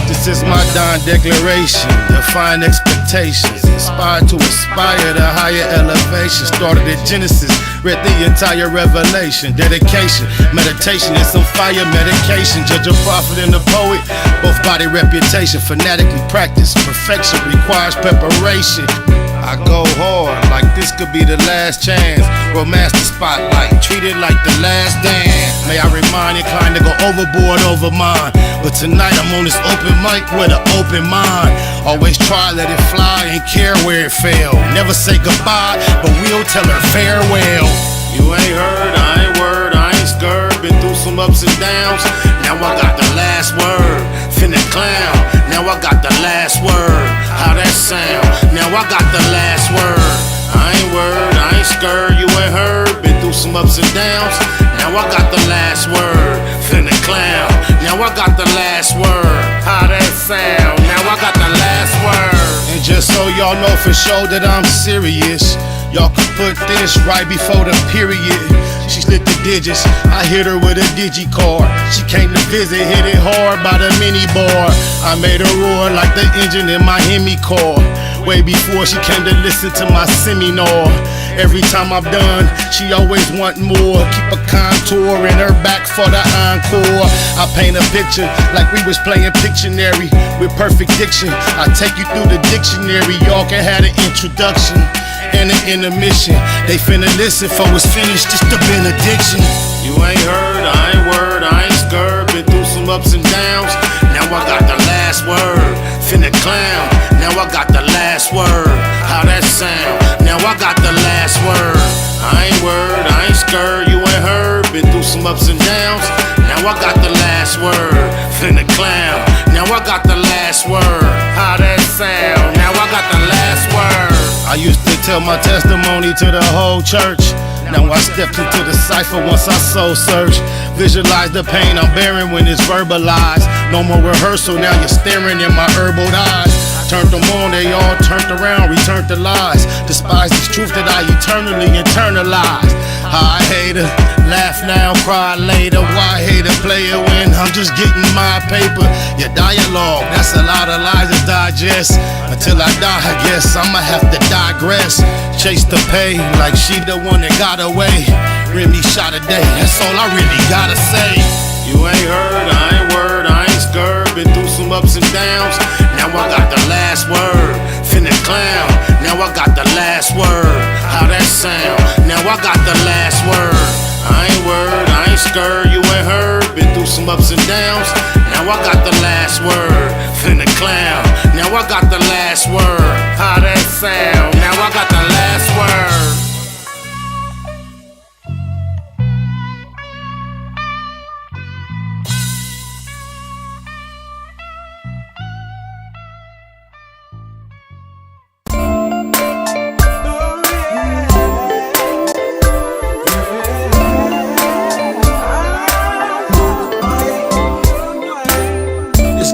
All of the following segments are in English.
This is my dawn declaration, define expectations, inspired to aspire to higher elevation. Started at Genesis, read the entire revelation, dedication, meditation, and some fire medication. Judge a prophet and a poet, both body reputation, fanatically practice. Perfection requires preparation. I go hard, like this could be the last chance. Romance the spotlight, treat it like the last dance. May I remind inclined to go overboard over mine, but tonight I'm on this open mic with an open mind. Always try, let it fly, ain't care where it fell. Never say goodbye, but we'll tell her farewell. You ain't heard, I ain't word, I ain't scared. Been through some ups and downs, now I got the last word. Finna clown, now I got the last word. How that sound? Now I got the last word. I ain't word, I ain't scared, you ain't heard. Been through some ups and downs, now I got the last word. Finna clown, now I got the last word. How that sound? Now I got the last word. And just so y'all know for sure that I'm serious, y'all can put this right before the period. She slipped the digits, I hit her with a digi-card. She came to visit, hit it hard by the mini bar. I made her roar like the engine in my Hemi car. Way before she came to listen to my seminar. Every time I'm done, she always want more. Keep a contour in her back for the encore. I paint a picture like we was playing Pictionary with perfect diction. I take you through the dictionary, y'all can have an introduction and an intermission. They finna listen for it's finished, just a benediction. You ain't heard, I ain't word, I ain't scared. Been through some ups and downs, now I got the last word. Finna clown, now I got the last word. How that sound? Now I got the last word. I ain't word, I ain't scared, you ain't heard. Been through some ups and downs, now I got the last word. Finna clown, now I got the last word. How that sound? Now I got the last word. I used to tell my testimony to the whole church. Now I stepped into the cipher once I soul search. Visualize the pain I'm bearing when it's verbalized. No more rehearsal, now you're staring in my herbal eyes. Turned them on, they all turned around, returned to lies. Despise this truth that I eternally internalized. I hate her, laugh now, cry later. Why hate a player when I'm just getting my paper? Your dialogue, that's a lot of lies to digest. Until I die, I guess I'ma have to digress. Chase the pay like she the one that got away. Remy shot a day, that's all I really gotta say. You ain't heard, I ain't word, I ain't scared. Been through some ups and downs, now I got the last word. Finna clown, now I got the last word. How that sound? Now I got the last word. I ain't word, I ain't scared, you ain't heard. Been through some ups and downs, now I got the last word. Finna clown, now I got the last word. How that sound? Now I got the last word.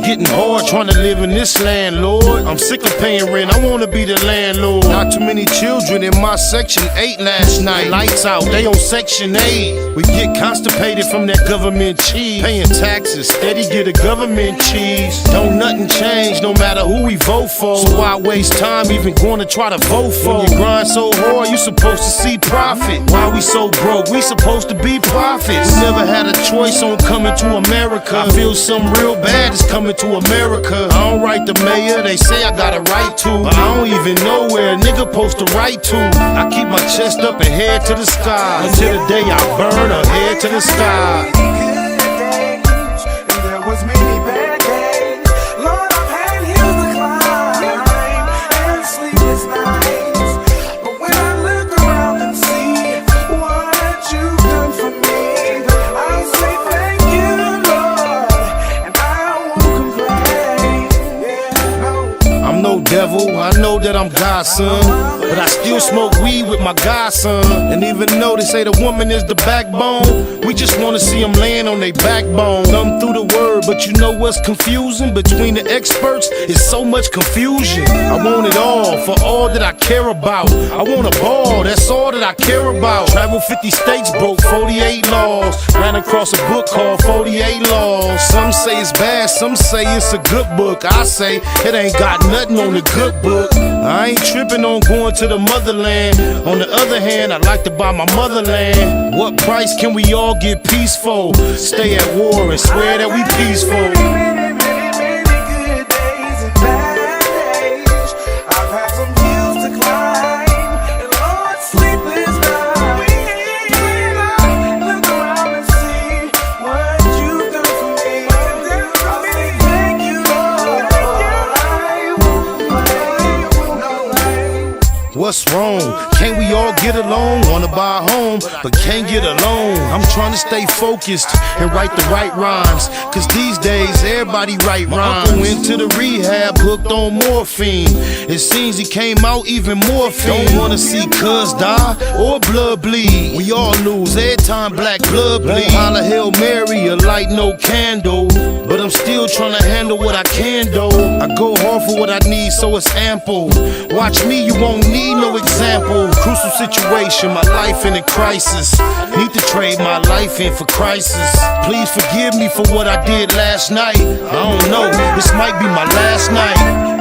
Getting hard trying to live in this land, Lord. I'm sick of paying rent, I wanna be the landlord. Not too many children in my section 8 last night. Lights out, they on section 8. We get constipated from that government cheese. Paying taxes, steady get a government cheese. Don't nothing change no matter who we vote for. So why waste time even going to try to vote for? When you grind so hard, you supposed to see profit. Why we so broke? We supposed to be prophets. We never had a choice on coming to America. I feel something real bad is coming to America. I don't write the mayor, they say I got a right to, but I don't even know where a nigga supposed to write to. I keep my chest up and head to the sky until the day I burn or head to the sky. devil, I know that I'm God's son, but I still smoke weed with my godson. And even though they say the woman is the backbone, we just wanna see them laying on their backbone. Thumb through the word, but you know what's confusing? Between the experts, it's so much confusion. I want it all, for all that I care about. I want a ball, that's all that I care about. Travel 50 states, broke 48 laws. Ran across a book called 48 Laws. Some say it's bad, some say it's a good book. I say it ain't got nothing on the good book. I ain't tripping on going to the motherland. On the other hand, I like to buy my motherland. What price can we all get peaceful? Stay at war and swear that we peaceful. What's wrong? Can't we all get along? Wanna buy a home, but can't get along. I'm trying to stay focused and write the right rhymes, cause these days everybody write rhymes. My uncle went to the rehab, hooked on morphine. It seems he came out even more fiend. Don't wanna see cuz die or blood bleed. We all lose every time black blood bleed. Holla Hail Mary, a light no candle, but I'm still trying to handle what I can do. I go hard for what I need, so it's ample. Watch me, you won't need no example. Crucial situation, my life in a crisis. Need to trade my life in for crisis. Please forgive me for what I did last night. I don't know, this might be my last night.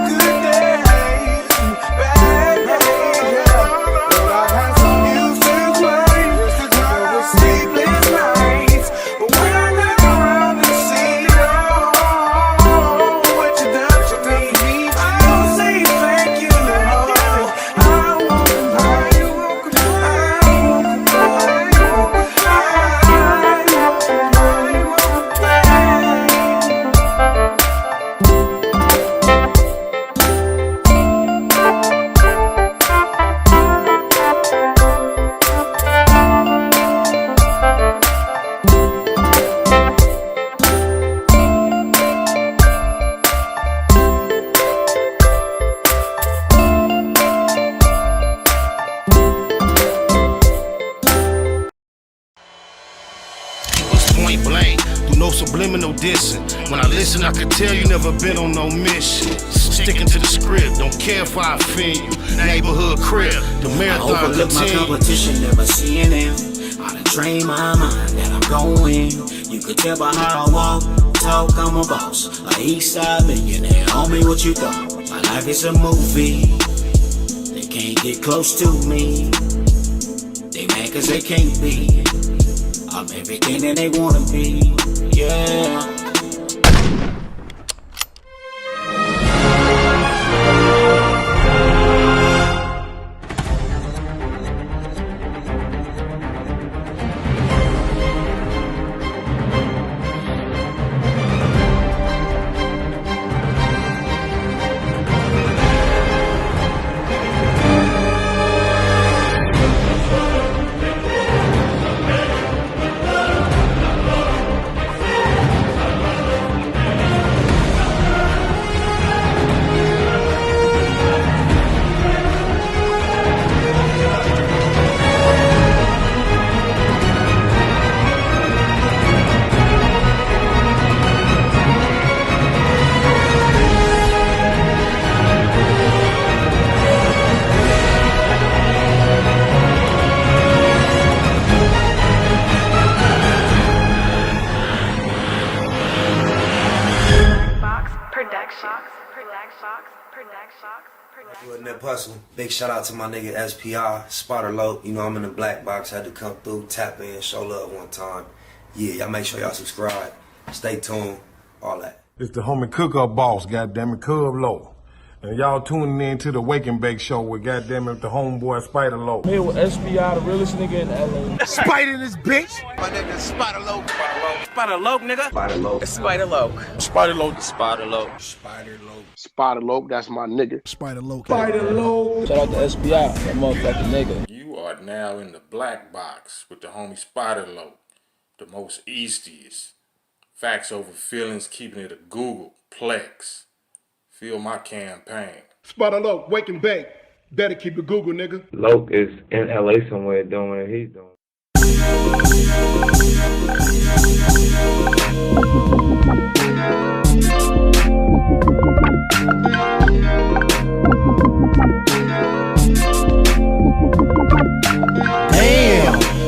Point blank, through no subliminal dissing. When I listen, I can tell you never been on no mission. Sticking to the script, don't care if I offend you. Neighborhood crib, the marathon I overlook my competition, never seeing them. I done train my mind that I'm going. You could tell by how I walk, talk, I'm a boss. A east side millionaire, homie, what you thought? My life is a movie. They can't get close to me. They mad cause they can't be. I'm everything that they wanna be, yeah. Doing that hustle. Big shout out to my nigga SPI, Spotter Low. You know I'm in the black box, had to come through, tap in, show love one time. Yeah, y'all make sure y'all subscribe. Stay tuned, all that. It's the homie Cook-Up Boss, goddammit, Cub Low. And y'all tuning in to the Wake and Bake Show with goddammit the homeboy Spider Low. Here with SPI, the realest nigga in LA. Spider this bitch. My nigga Spider Low. Spider Low, nigga. Spider Low. Spider Low. Spider Low. Spider Low. Spider Low. Spider Low, that's my nigga. Spider Low. Spider Low. Shout out to SPI, that motherfucking nigga. You are now in the black box with the homie Spider Low, the most eastiest. Facts over feelings, keeping it a Google Plex. Feel my campaign. Spider Loke, wake and bake. Better keep it Google, nigga. Loke is in LA somewhere doing what he's doing.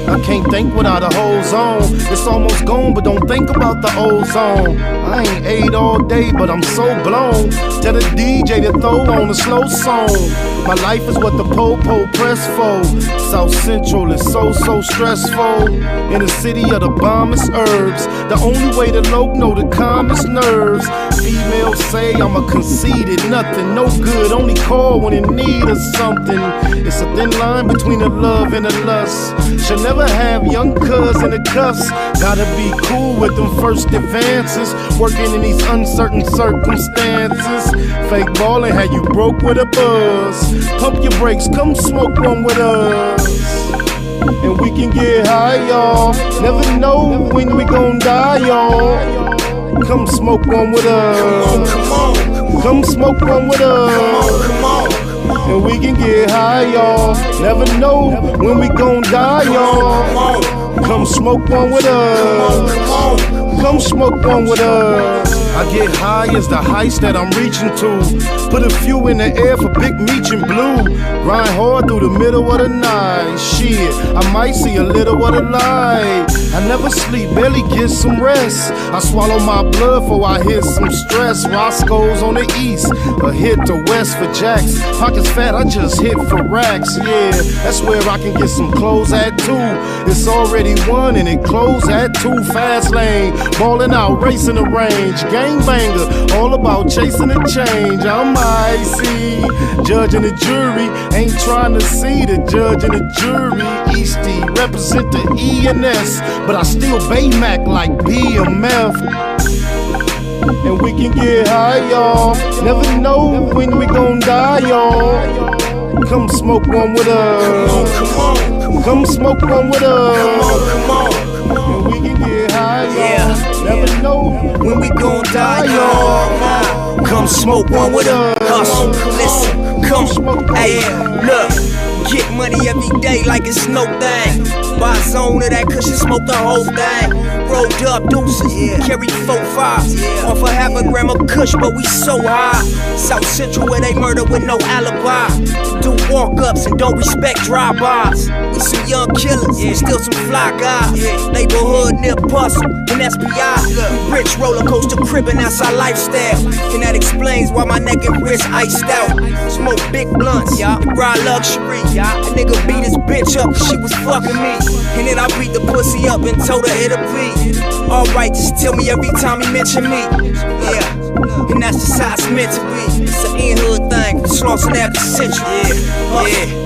I can't think without a whole zone. It's almost gone, but don't think about the ozone. I ain't ate all day, but I'm so blown. Tell the DJ to throw on a slow song. My life is what the po-po press for. South Central is so stressful. In the city of the bombest herbs. The only way to Loke know the calmest nerves. Females say I'm a conceited nothing. No good, only call when in need of something. It's a thin line between the love and the lust. Should never have young cuz in the cuffs. Gotta be cool with them first advances. Working in these uncertain circumstances. Fake ballin' had you broke with a buzz. Pump your brakes, come smoke one with us. And we can get high, y'all. Never know when we gon' die, y'all. Come smoke one with us. Come smoke one with us. And we can get high, y'all. Never know when we gon' die, y'all. Come smoke one with us. Come smoke one with us. I get high as the heights that I'm reaching to. Put a few in the air for Big Meech and Blue. Grind hard through the middle of the night. Shit, I might see a little of the light. I never sleep, barely get some rest. I swallow my blood before I hit some stress. Roscoe's on the east, a hit to west for jacks. Pockets fat, I just hit for racks. Yeah, that's where I can get some clothes at too. It's already 1 and it closed at 2. Fast lane, ballin' out, racing the range. Gang banger, all about chasing the change. I'm icy, judge and the jury ain't trying to see the judge and the jury. Eastie represent the E&S, but I still Baymac like BMF. And we can get high, y'all. Never know when we gon' die, y'all. Come smoke one with us. Come smoke one with us. And we can get high, y'all. Never know when we gon' die, y'all. Come smoke one with us. Hustle, listen, come smoke. Hey, look, get money every day like it's no thing. Buy a zone of that cushion, smoke the whole thing. Rolled up deuces, carry 4-5. Off a half a gram of kush, but we so high. South Central where they murder with no alibi. Do walk-ups and don't respect drive-bys. We some young killers, still some fly guys. Neighborhood near Bustle and SPI. We rich roller coaster cribbing, that's our lifestyle. And that explains why my neck and wrist iced out. Smoke big blunts, and ride luxury. A nigga beat his bitch up cause she was fucking me. And then I beat the pussy up and told her it'll be alright, just tell me every time he mention me. Yeah, and that's just how it's meant to be. It's an in-hood thing, Slauson after century.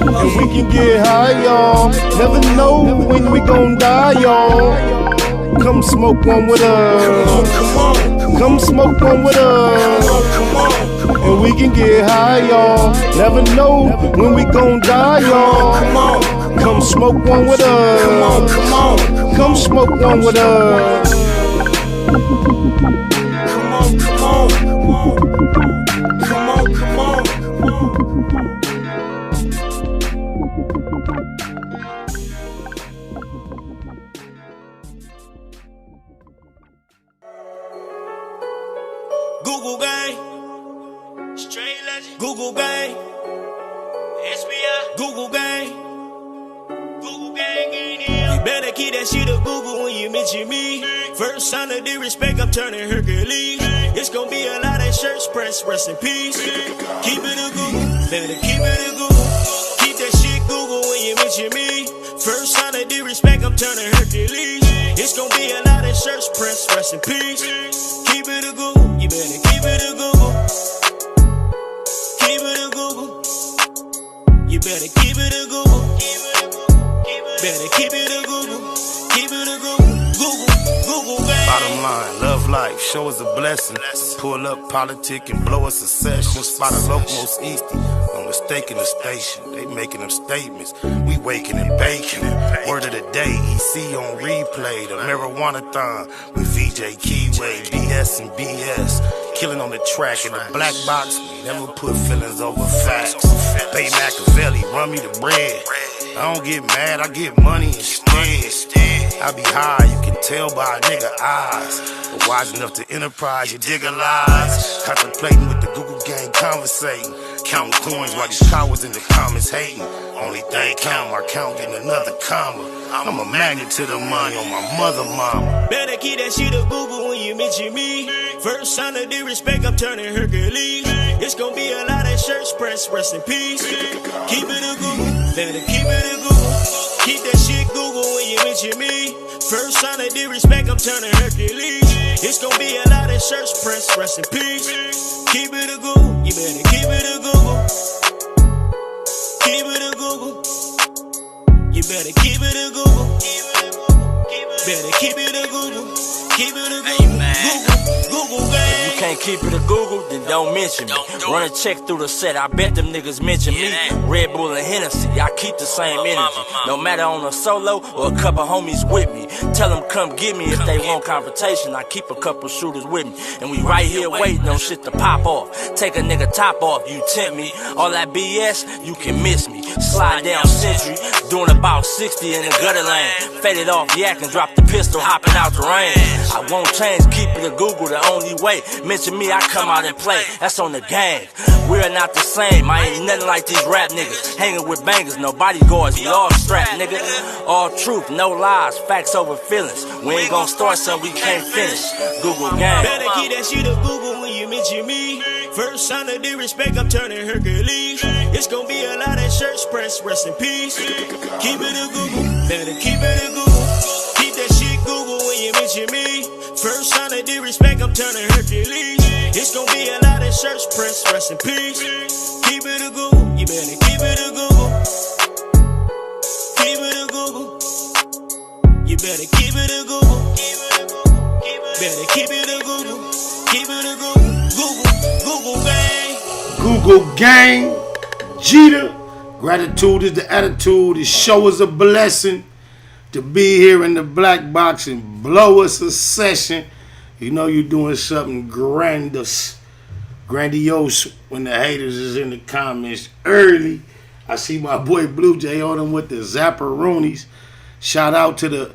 And we can get high, y'all. Never know when we gon' die, y'all. Come smoke one with us. Come smoke one with us. And we can get high, y'all. Never know when we gon' die, y'all. Come smoke one with us. Come smoke one with us. Come on, come on, come on. Come on, come on, come on. Google gang, straight legend. Google gang, SBI. Google gang, Google gang in here. You better keep that shit a Google when you mention me. First sign of disrespect, I'm turning Hercules. It's gonna be a lot of shirts pressed, rest in peace. Keep it a Google, better keep it a Google. Keep that shit Google when you mention me. First sign of disrespect, I'm turning Hercules. It's gonna be a lot of shirts pressed, rest in peace. Keep it a Google, you better keep it a Google. Keep it a Google. You better keep it a Google. Better keep it a Google. Keep it a Google. Google, Google, gang. Bottom line, love life, show us a blessing. Pull up politic and blow us a session. Spot a local most easty. No mistaking the station. They making them statements. We waking and baking. Word of the day, EC on replay. The marijuana-thon with VJ Keyway, BS and BS. Killing on the track in the black box. We never put feelings over facts. Bay Machiavelli, run me the bread. I don't get mad, I get money instead. I be high, you can tell by a nigga eyes. But wise enough to enterprise, you dig a lies. Contemplating with the Google gang, conversating. Counting coins while these cowards in the comments hating. Only thing count, my count getting another comma. I'm a magnet to the money on my mother mama. Better keep that shit a Google when you mention me. First sign of disrespect, I'm turning Hercules. It's gonna be a lot of shirts pressed, rest in peace. Keep it a Google, better keep it a Google. Keep that shit Google when you mention me. First sign of disrespect, I'm turning Hercules. It's gonna be a lot of shirts pressed, rest in peace. Keep it a Google, you better keep it a Google. Keep it a Google. You better keep it a Google. Better keep it a Google. Keep it a Google. Google gang. If you can't keep it a Google, then don't mention me. Run a check through the set, I bet them niggas mention me. Red Bull and Hennessy, I keep the same energy. No matter on a solo or a couple homies with me. Tell them come get me if they want confrontation. I keep a couple shooters with me. And we right here waiting on shit to pop off. Take a nigga top off, you tempt me. All that BS, you can miss me. Slide down Century, doing about 60 in the gutter lane. Faded off yak and drop the pistol, hopping out the rain. I won't change, keep it a Google the only way. Mention me, I come out and play. That's on the gang. We're not the same. I ain't nothing like these rap niggas. Hanging with bangers, no bodyguards, we all strapped, nigga. All truth, no lies, facts over feelings. We ain't gonna start something we can't finish. Google gang. Better keep that shit a Google when you mention me. First sign of disrespect, I'm turning Hercules. It's gonna be a lot of shirts pressed, rest in peace. Keep it a Google, better keep it a Google. Keep that shit Google when you mention me. First sign of disrespect, I'm turning Hercules. It's gonna be a lot of shirts pressed, rest in peace. Keep it a Google, you better keep it a Google. Keep it a Google. You better keep it a Google. Better keep it a Google. Keep it a Google. Google gang. Google gang, Jeter. Gratitude is the attitude. The show is a blessing. To be here in the black box and blow us a session. You know you're doing something grandiose when the haters is in the comments early. I see my boy Blue Jay on them with the Zapparoonies. Shout out to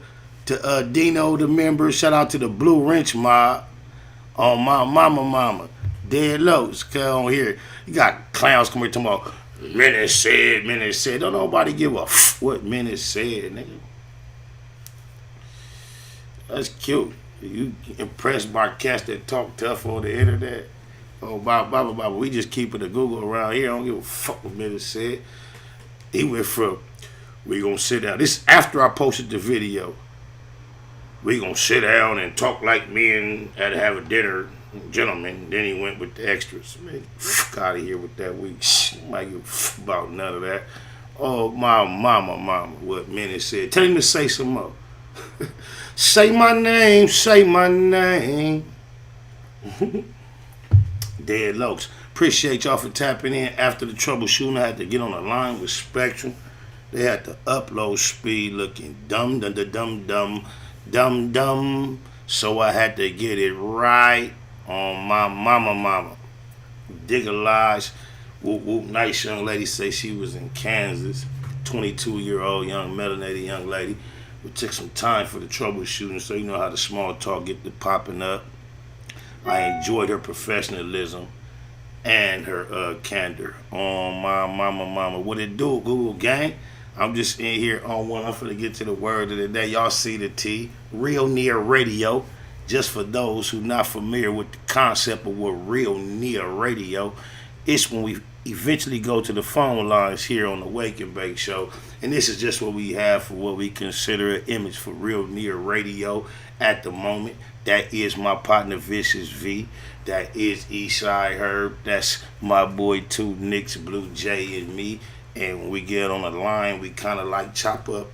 Dino, the member. Shout out to the Blue Wrench mob. On my mama. Dead lows. Come on here. You got clowns come here talking about minutes said. Don't nobody give a what minutes said, nigga. That's cute. You impressed by cats that talk tough on the internet? Oh, blah. We just keep it a Google around here. I don't give a fuck what minutes said. He went from, we gonna sit down. This after I posted the video. We gonna sit down and talk like men had to have a dinner, gentlemen. Then he went with the extras. Man, fuck out of here with that week. Might give a fuck about none of that. Oh, my mama, what minutes said. Tell him to say some more. Say my name. Dead Lokes. Appreciate y'all for tapping in. After the troubleshooting, I had to get on the line with Spectrum. They had the upload speed looking dumb. So I had to get it right on my mama. Digger lies. Whoop whoop. Nice young lady say she was in Kansas. 22-year-old young melanated young lady. It took some time for the troubleshooting, so you know how the small talk get to popping up. I enjoyed her professionalism and her candor. On my mama. What it do, Google gang? I'm just in here on one. I'm finna get to the word of the day. Y'all see the T. Real Near Radio. Just for those who not familiar with the concept of what Real Near Radio, it's when we eventually go to the phone lines here on the Wake and Bake Show. And this is just what we have for what we consider an image for Real Near Radio at the moment. That is my partner Vicious V. That is Eastside Herb. That's my boy 2 Nicks, Blue Jay, and me. And when we get on the line, we kind of like chop up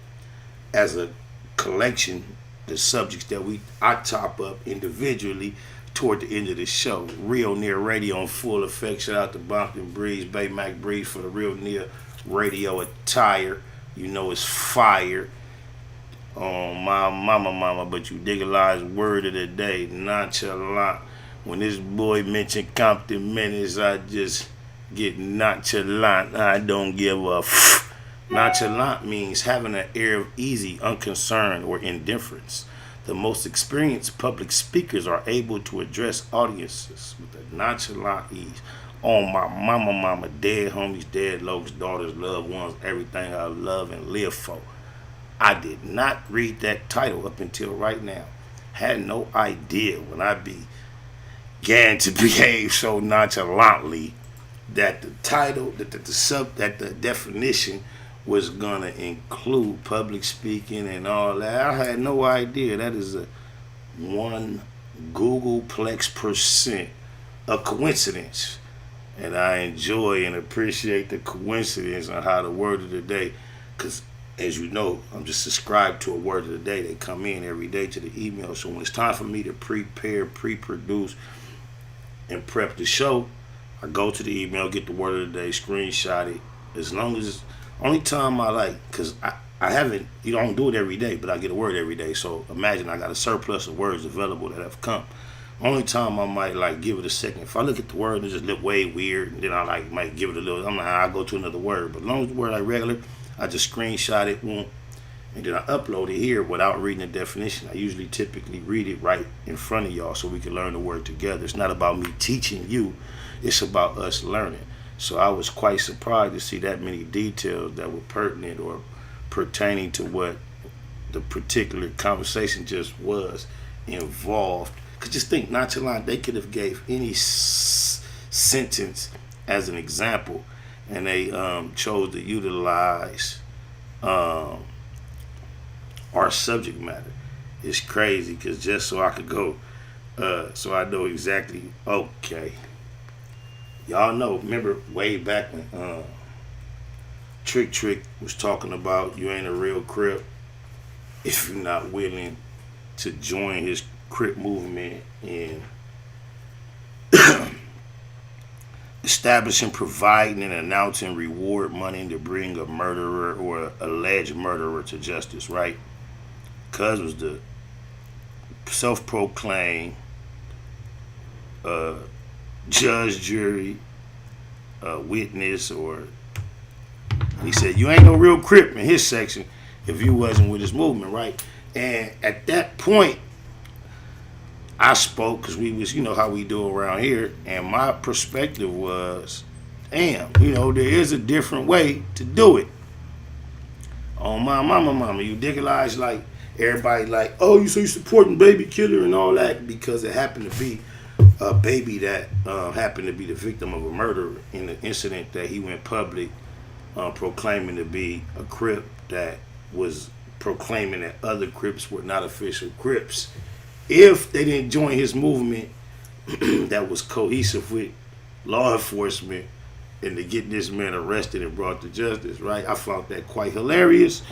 as a collection the subjects that I top up individually toward the end of the show. Real Near Radio in full effect. Shout out to Bompton Breeze, Bay Mac Breeze for the Real Near Radio attire. You know it's fire. My mama, but you digitalize word of the day, nonchalant. When this boy mentioned Compton Menace, I just get nonchalant. I don't give a f. Nonchalant means having an air of easy, unconcerned, or indifference. The most experienced public speakers are able to address audiences with a nonchalant ease. On my mama, dead homies, dead lokes, daughters, loved ones, everything I love and live for. I did not read that title up until right now. Had no idea when I began to behave so nonchalantly that the title, that the definition was gonna include public speaking and all that. I had no idea. That is a 1 Googleplex% a coincidence. And I enjoy and appreciate the coincidence on how the word of the day, because as you know, I'm just subscribed to a word of the day. They come in every day to the email. So when it's time for me to prepare, pre-produce, and prep the show, I go to the email, get the word of the day, screenshot it. As long as, only time I like, because I haven't, you don't do it every day, but I get a word every day. So imagine I got a surplus of words available that have come. Only time I might give it a second. If I look at the word and it just look way weird, and then I might give it a little, I'll go to another word. But as long as the word regular, I just screenshot it, and then I upload it here without reading the definition. I usually typically read it right in front of y'all so we can learn the word together. It's not about me teaching you, it's about us learning. So I was quite surprised to see that many details that were pertinent or pertaining to what the particular conversation just was involved. Because just think, nonchalant, they could have gave any sentence as an example, and they chose to utilize our subject matter. It's crazy, because just so I could go, so I know exactly, okay. Y'all know, remember way back when Trick was talking about you ain't a real Crip if you're not willing to join his Crip movement in establishing, providing, and announcing reward money to bring a murderer or alleged murderer to justice, right? Cuz was the self-proclaimed judge, jury, witness, or he said you ain't no real Crip in his section if you wasn't with his movement, right? And at that point, I spoke, because we was, you know how we do around here, and my perspective was, damn, there is a different way to do it. On my mama, you digitalize everybody oh, you supporting baby killer and all that, because it happened to be a baby that happened to be the victim of a murder in the incident that he went public proclaiming to be a Crip that was proclaiming that other Crips were not official Crips if they didn't join his movement that was cohesive with law enforcement and to get this man arrested and brought to justice, right? I found that quite hilarious.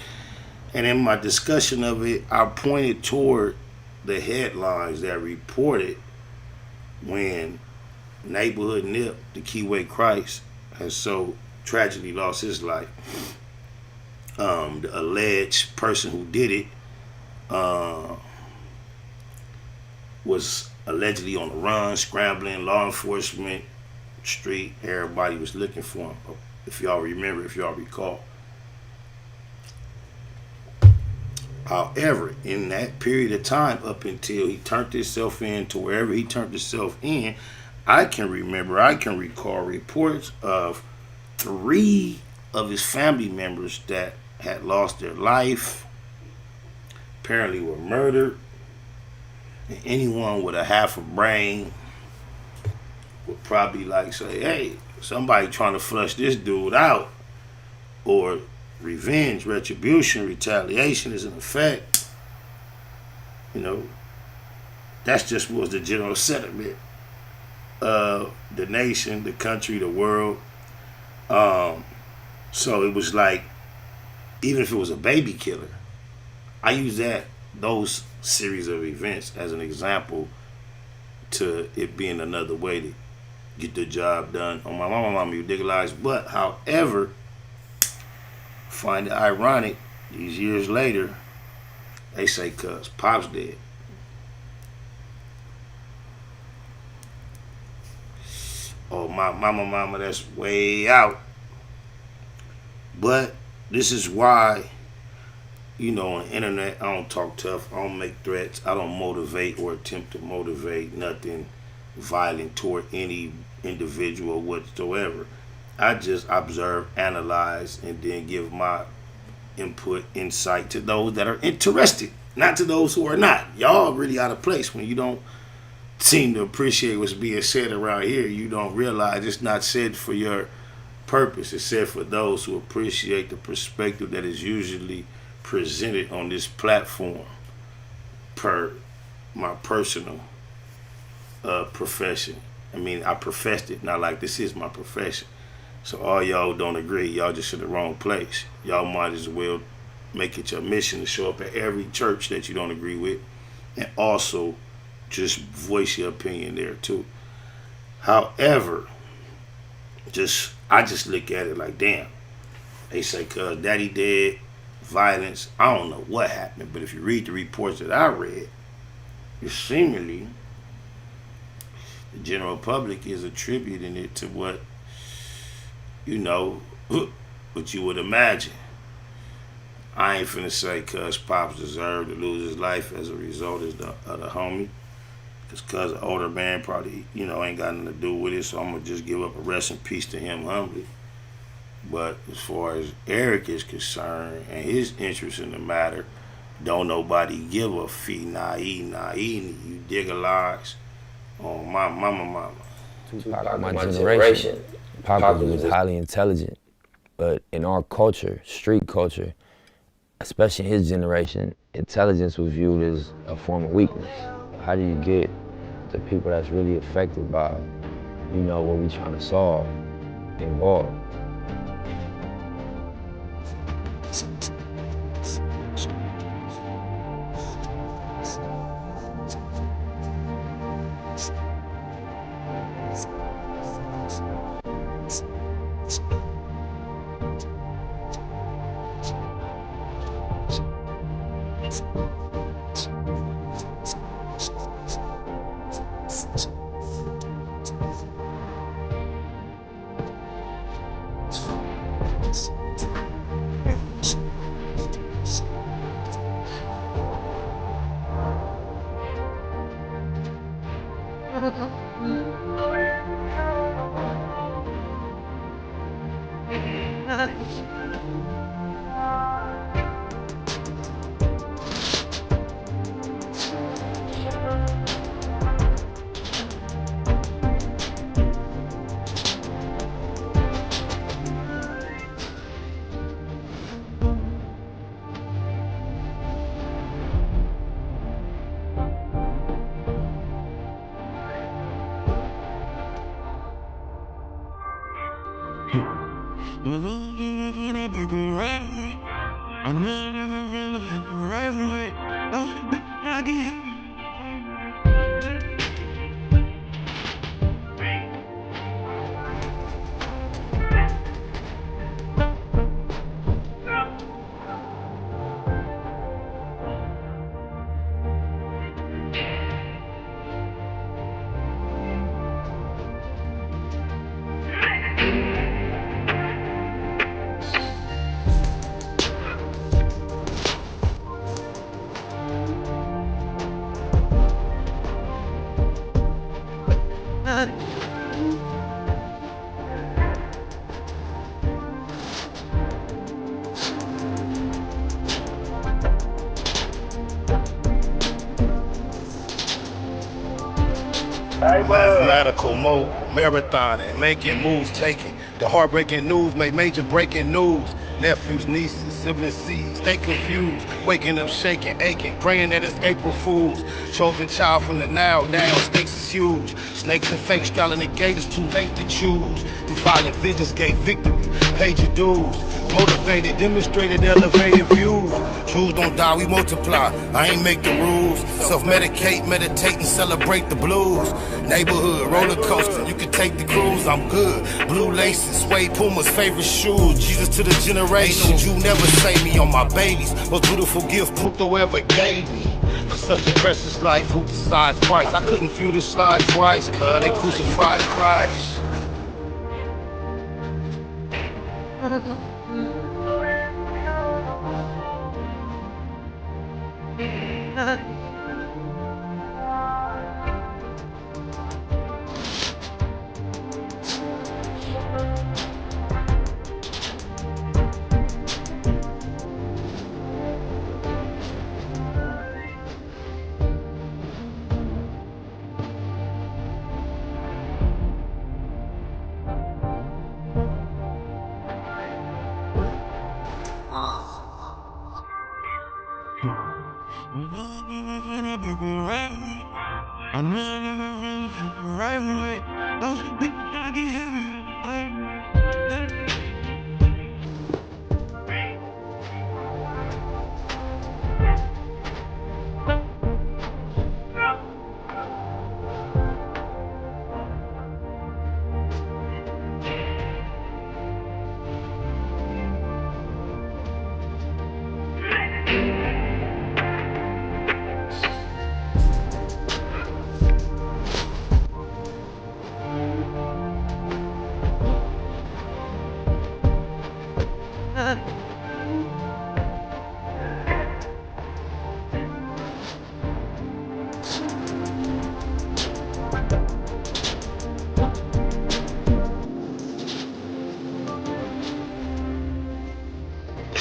And in my discussion of it, I pointed toward the headlines that reported when Neighborhood Nip, the Keyway Christ, has so tragically lost his life. The alleged person who did it was allegedly on the run, scrambling, law enforcement, street. Everybody was looking for him, if y'all remember, if y'all recall. However, in that period of time, up until he turned himself in to wherever he turned himself in, I can recall reports of 3 of his family members that had lost their life, apparently were murdered. And anyone with a half a brain would probably say, hey, somebody trying to flush this dude out, or revenge, retribution, retaliation is in effect. That's just was the general sentiment of the nation, the country, the world. So it was even if it was a baby killer, I use that those series of events as an example to it being another way to get the job done on my mama, you dig lies. But however, find it ironic, these years later, they say cuz Pop's dead. Oh, my mama, that's way out. But this is why, you know, on the internet, I don't talk tough, I don't make threats, I don't motivate or attempt to motivate nothing violent toward any individual whatsoever. I just observe, analyze, and then give my input, insight to those that are interested, not to those who are not. Y'all really out of place when you don't seem to appreciate what's being said around here. You don't realize it's not said for your purpose. It's said for those who appreciate the perspective that is usually presented on this platform per my personal profession. I mean, I professed it, not like this is my profession. So all y'all who don't agree, y'all just in the wrong place. Y'all might as well make it your mission to show up at every church that you don't agree with, and also just voice your opinion there too. However, I just look at it like, damn, they say cuz daddy dead, violence, I don't know what happened, but if you read the reports that I read, it's seemingly the general public is attributing it to what, you know, what you would imagine. I ain't finna say cuz Pops deserved to lose his life as a result of the homie. Cuz the older man probably, you know, ain't got nothing to do with it, so I'm gonna just give up a rest in peace to him humbly. But as far as Eric is concerned and his interest in the matter, don't nobody give a fee, you dig a lies on my mama. My generation, Papa was highly intelligent, but in our culture, street culture, especially in his generation, intelligence was viewed as a form of weakness. How do you get the people that's really affected by, you know, what we're trying to solve involved? Radical mode, marathoning, making moves, taking the heartbreaking news, make major breaking news. Nephews, nieces, siblings, seeds, stay confused. Waking up, shaking, aching, praying that it's April Fools. Chosen child from the now, stakes is huge. Snakes and fakes, straddling the gate, it's too late to choose. Through violent visions gave victory, paid your dues. Motivated, demonstrated elevated views. Truths don't die, we multiply. I ain't make the rules. Self-medicate, meditate, and celebrate the blues. Neighborhood, roller coaster, you can take the cruise. I'm good. Blue laces, suede Puma's favorite shoes. Jesus to the generations, you never save me on my babies. Most beautiful gift Pluto ever gave me. For such a precious life, who decides Christ? I couldn't view this slide twice, cause they crucified Christ.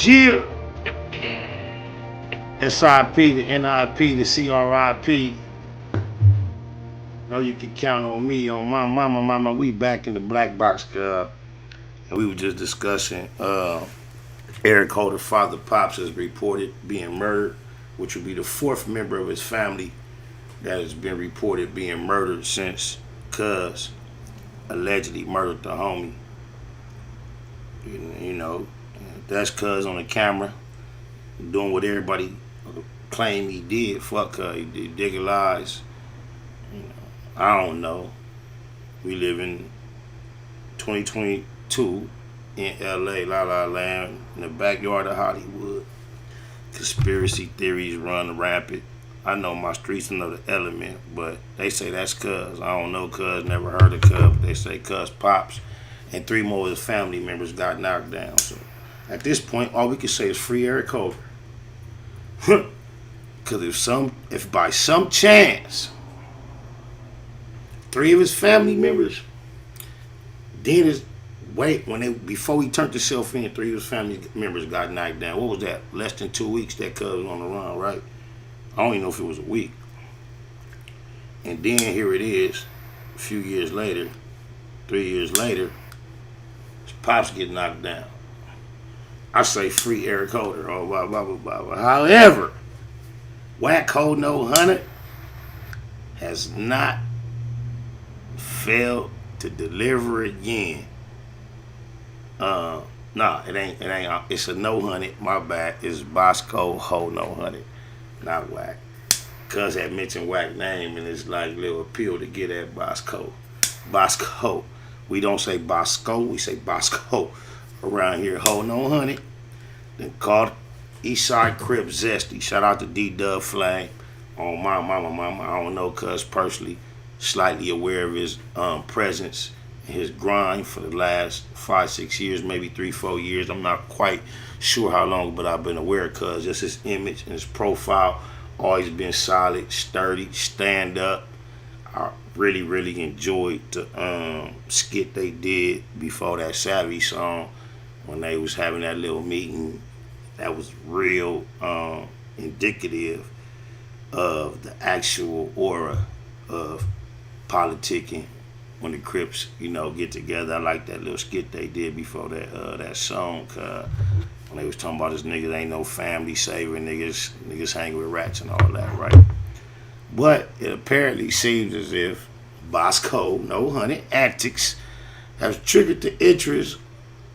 Yeah. SIP, the NIP, the CRIP. Know you can count on me, on my mama. We back in the Black Box Club. And we were just discussing Eric Holder's father, Pops, is reported being murdered, which would be the fourth member of his family that has been reported being murdered since Cuz allegedly murdered the homie. You know, that's Cuz on the camera doing what everybody claimed he did. Fuck her, he did digger lies. You know, I don't know. We live in 2022 in LA, La La Land, in the backyard of Hollywood. Conspiracy theories run rampant. I know my streets know the element, but they say that's Cuz. I don't know Cuz, never heard of Cuz, but they say Cuz Pops and 3 more of his family members got knocked down. So at this point, all we can say is free Eric Holder. Because if by some chance 3 of his family members before he turned himself in, 3 of his family members got knocked down. What was that? Less than 2 weeks that Cuz was on the run, right? I don't even know if it was a week. And then here it is, a few years later, 3 years later, his Pops get knocked down. I say free Eric Holder, oh, blah, blah, blah, blah, blah. However, BoskHoe No 100 has not failed to deliver again. Nah, it ain't. It's a No 100. My bad. It's BoskHoe No 100, not Whack. Cuz had mentioned Whack name and it's like little appeal to get at BoskHoe. BoskHoe. We don't say BoskHoe. We say BoskHoe around here. Ho No 100. Then called Eastside Crip Zesty. Shout out to D-Dub Flame. On my mama. I don't know Cuz personally. Slightly aware of his presence, his grind for the last 5-6 years, maybe 3-4 years. I'm not quite sure how long, but I've been aware of Cuz. Just his image and his profile always been solid, sturdy, stand up. I really enjoyed the skit they did before that Savvy song when they was having that little meeting. That was real indicative of the actual aura of politicking when the Crips, get together. I like that little skit they did before that song, when they was talking about this niggas ain't no family saver, niggas hang with rats and all that, right? But it apparently seems as if BoskHoe No 100 antics has triggered the interest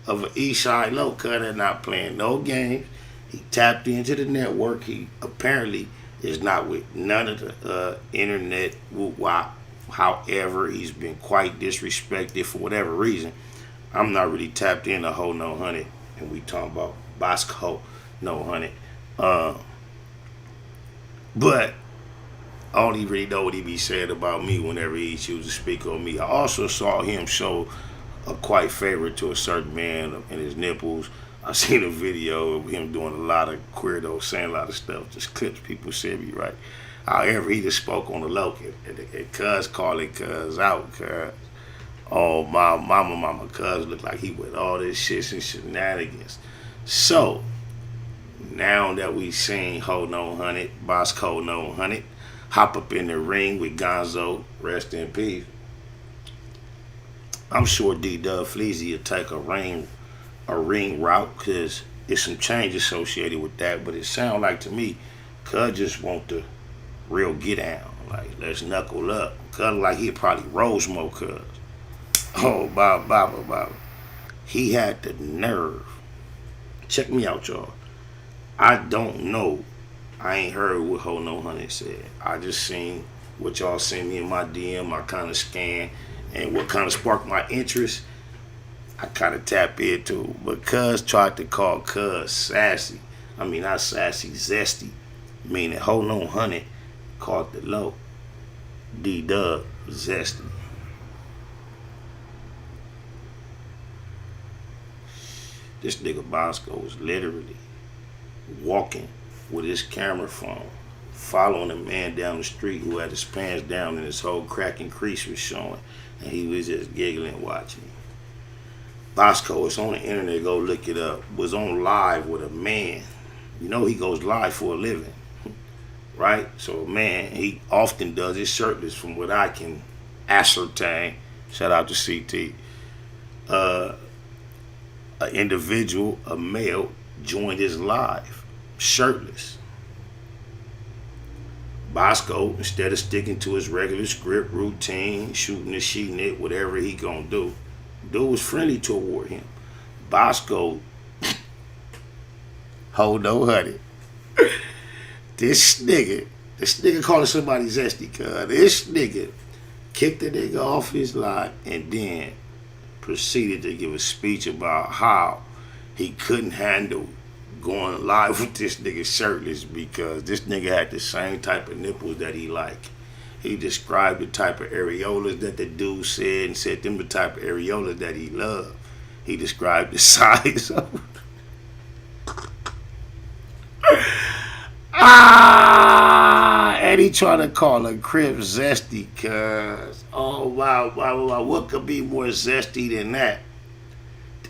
of an East Side low cutter, not playing no games. He tapped into the network. He apparently is not with none of the internet woo-wop. However, he's been quite disrespected for whatever reason. I'm not really tapped into Ho No Honey, and we talking about BoskHoe No Honey. But I only really know what he be saying about me whenever he chooses to speak on me. I also saw him show a quite favorite to a certain man in his nipples. I seen a video of him doing a lot of queerdo, saying a lot of stuff, just clips people said me right. However, he just spoke on the low, and cuz calling cuz out, cuz. Oh, my mama, cuz looked like he with all this shit and shenanigans. So, now that we seen Ho No Honey, BoskHoe No Honey, hop up in the ring with Gonzo, rest in peace. I'm sure D-Dub Fleazy will take a ring route because there's some change associated with that, but it sounds like to me, cuz just want the real get down. Like, let's knuckle up. Cuz like he'd probably rose more cuz. Oh, Baba. He had the nerve. Check me out, y'all. I don't know. I ain't heard what Ho No Honey said. I just seen what y'all sent me in my DM. I kind of scanned, and what kind of sparked my interest, I kind of tap into. But cuz tried to call cuz sassy. I mean, not sassy, zesty. Meaning Ho No Honey called the low. D-Dub zesty. This nigga BoskHoe was literally walking with his camera phone, following a man down the street who had his pants down and his whole crack and crease was showing, and he was just giggling watching. BoskHoe, it's on the internet, go look it up, was on live with a man. You know he goes live for a living, right? So man, he often does it shirtless from what I can ascertain. Shout out to CT. An individual, a male, joined his live, shirtless. BoskHoe, instead of sticking to his regular script routine, shooting the she knit, whatever he gonna do, dude was friendly toward him. BoskHoe, Ho No Honey. This nigga calling somebody zesty, cuz. This nigga kicked the nigga off his live and then proceeded to give a speech about how he couldn't handle going live with this nigga shirtless because this nigga had the same type of nipples that he liked. He described the type of areolas that the dude said and said them the type of areolas that he loved. He described the size of them. And he trying to call a crib zesty, cuz. Oh, wow. What could be more zesty than that?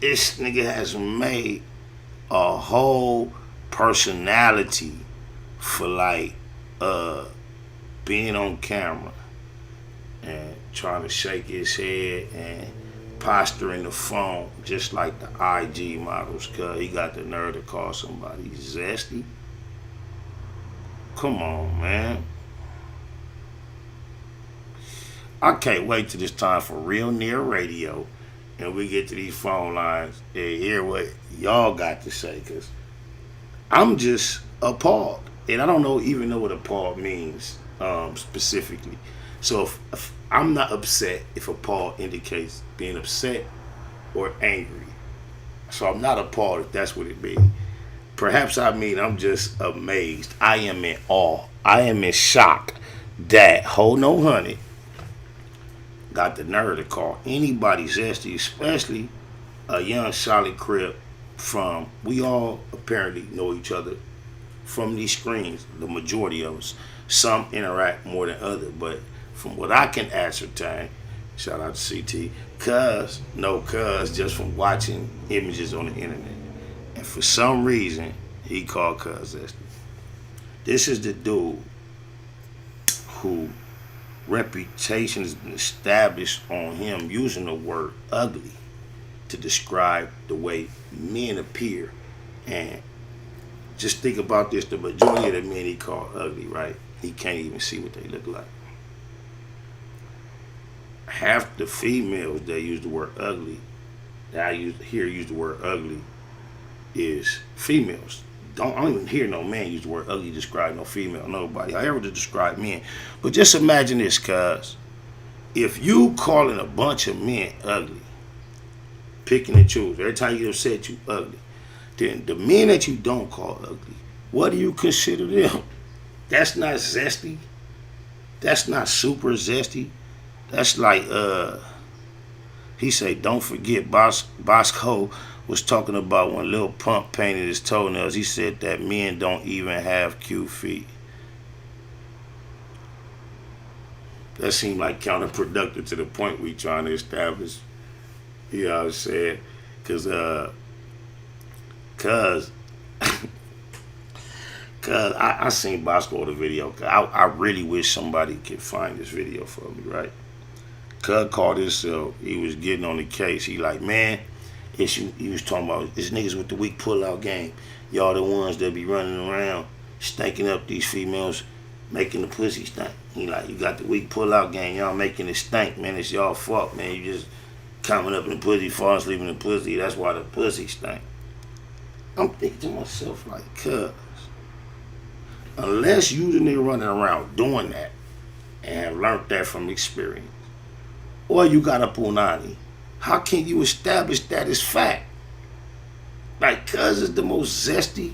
This nigga has made a whole personality for, like, being on camera and trying to shake his head and posturing the phone just like the IG models, cuz he got the nerve to call somebody zesty. Come on, man. I can't wait till this time for Real Near Radio and we get to these phone lines and hear what y'all got to say, because I'm just appalled. And I don't even know what appalled means specifically. So if I'm not upset, if appalled indicates being upset or angry. So I'm not appalled if that's what it means. Perhaps I mean I'm just amazed. I am in awe. I am in shock that Ho No Honey got the nerve to call anybody zesty, especially a young solid crib from, we all apparently know each other from these screens, the majority of us. Some interact more than others, but from what I can ascertain, shout out to CT, cuz just from watching images on the internet. And for some reason, he called cuz zesty. This is the dude who reputation has been established on him using the word ugly to describe the way men appear. And just think about this, the majority of the men he called ugly, right? He can't even see what they look like. Half the females that use the word ugly that I use the word ugly is females. I don't even hear no man use the word ugly to describe no female, nobody. However to describe men. But just imagine this, cuz. If you calling a bunch of men ugly, picking and choosing, every time you said you ugly, then the men that you don't call ugly, what do you consider them? That's not zesty. That's not super zesty. That's like, he said, don't forget, BoskHoe was talking about when Lil Pump painted his toenails. He said that men don't even have cute feet. That seemed like counterproductive to the point we trying to establish. You know what I'm saying? Cause I seen BoskHoe the video. I really wish somebody could find this video for me, right? Cuz called himself, he was getting on the case. He like, man, he was talking about this niggas with the weak pull-out game. Y'all the ones that be running around stinking up these females, making the pussy stink. He like, you got the weak pull-out game. Y'all making it stink, man. It's y'all fault, man. You just coming up in the pussy, falling asleep in the pussy. That's why the pussy stink. I'm thinking to myself like, cuz, unless you the nigga running around doing that and have learned that from experience, or you got a punani, how can you establish that as fact? Like, cuz is the most zesty